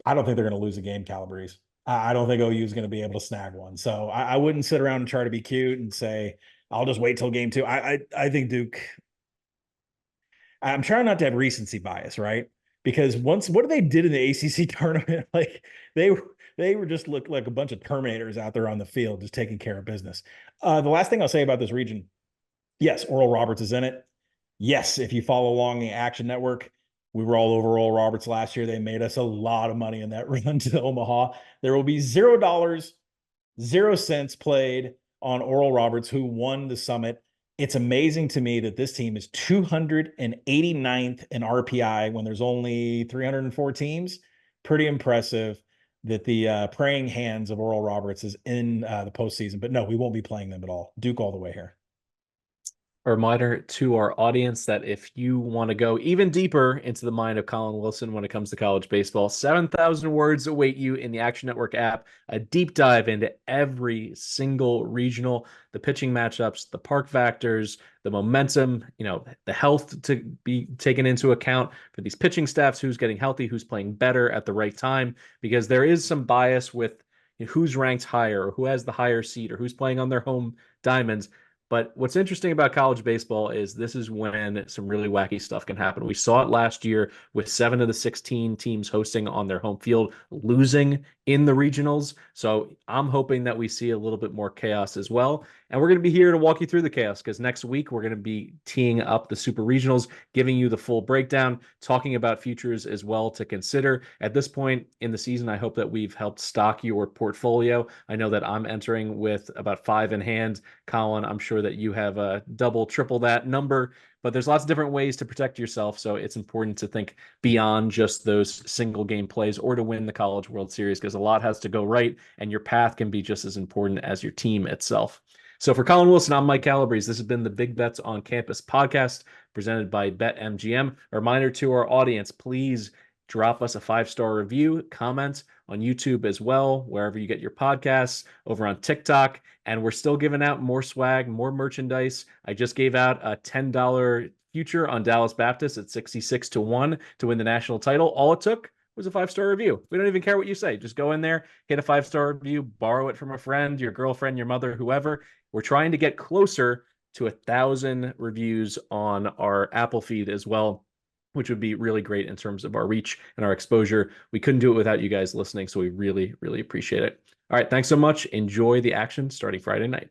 I don't think they're going to lose a game, Calabrese. I don't think OU is going to be able to snag one. So I wouldn't sit around and try to be cute and say, I'll just wait till game 2. I think Duke, I'm trying not to have recency bias, right? Because what they did in the ACC tournament, like they were just looked like a bunch of Terminators out there on the field, just taking care of business. The last thing I'll say about this region, yes, Oral Roberts is in it. Yes, if you follow along the Action Network, We were all over Oral Roberts last year. They made us a lot of money in that run to Omaha. There will be $0, 0 cents played on Oral Roberts, who won the summit. It's amazing to me that this team is 289th in RPI when there's only 304 teams. Pretty impressive that the praying hands of Oral Roberts is in the postseason. But no, we won't be playing them at all. Duke all the way here. A reminder to our audience that if you want to go even deeper into the mind of Collin Wilson when it comes to college baseball, 7,000 words await you in the Action Network app. A deep dive into every single regional, the pitching matchups, the park factors, the momentum, the health to be taken into account for these pitching staffs, who's getting healthy, who's playing better at the right time, because there is some bias with who's ranked higher or who has the higher seed or who's playing on their home diamonds. But what's interesting about college baseball is this is when some really wacky stuff can happen. We saw it last year with 7 of the 16 teams hosting on their home field, losing in the regionals. So I'm hoping that we see a little bit more chaos as well. And we're going to be here to walk you through the chaos, because next week we're going to be teeing up the super regionals, giving you the full breakdown, talking about futures as well to consider. At this point in the season, I hope that we've helped stock your portfolio. I know that I'm entering with about 5 in hand. Collin, I'm sure that you have a double, triple that number, but there's lots of different ways to protect yourself. So it's important to think beyond just those single game plays or to win the College World Series, because a lot has to go right, and your path can be just as important as your team itself. So for Collin Wilson, I'm Mike Calabrese. This has been the Big Bets on Campus podcast presented by BetMGM. A reminder to our audience, please drop us a 5-star review, comment on YouTube as well, wherever you get your podcasts, over on TikTok. And we're still giving out more swag, more merchandise. I just gave out a $10 future on Dallas Baptist at 66-1 to win the national title. All it took was a 5-star review. We don't even care what you say. Just go in there, hit a 5-star review, borrow it from a friend, your girlfriend, your mother, whoever. We're trying to get closer to 1,000 reviews on our Apple feed as well, which would be really great in terms of our reach and our exposure. We couldn't do it without you guys listening, so we really, really appreciate it. All right, thanks so much. Enjoy the action starting Friday night.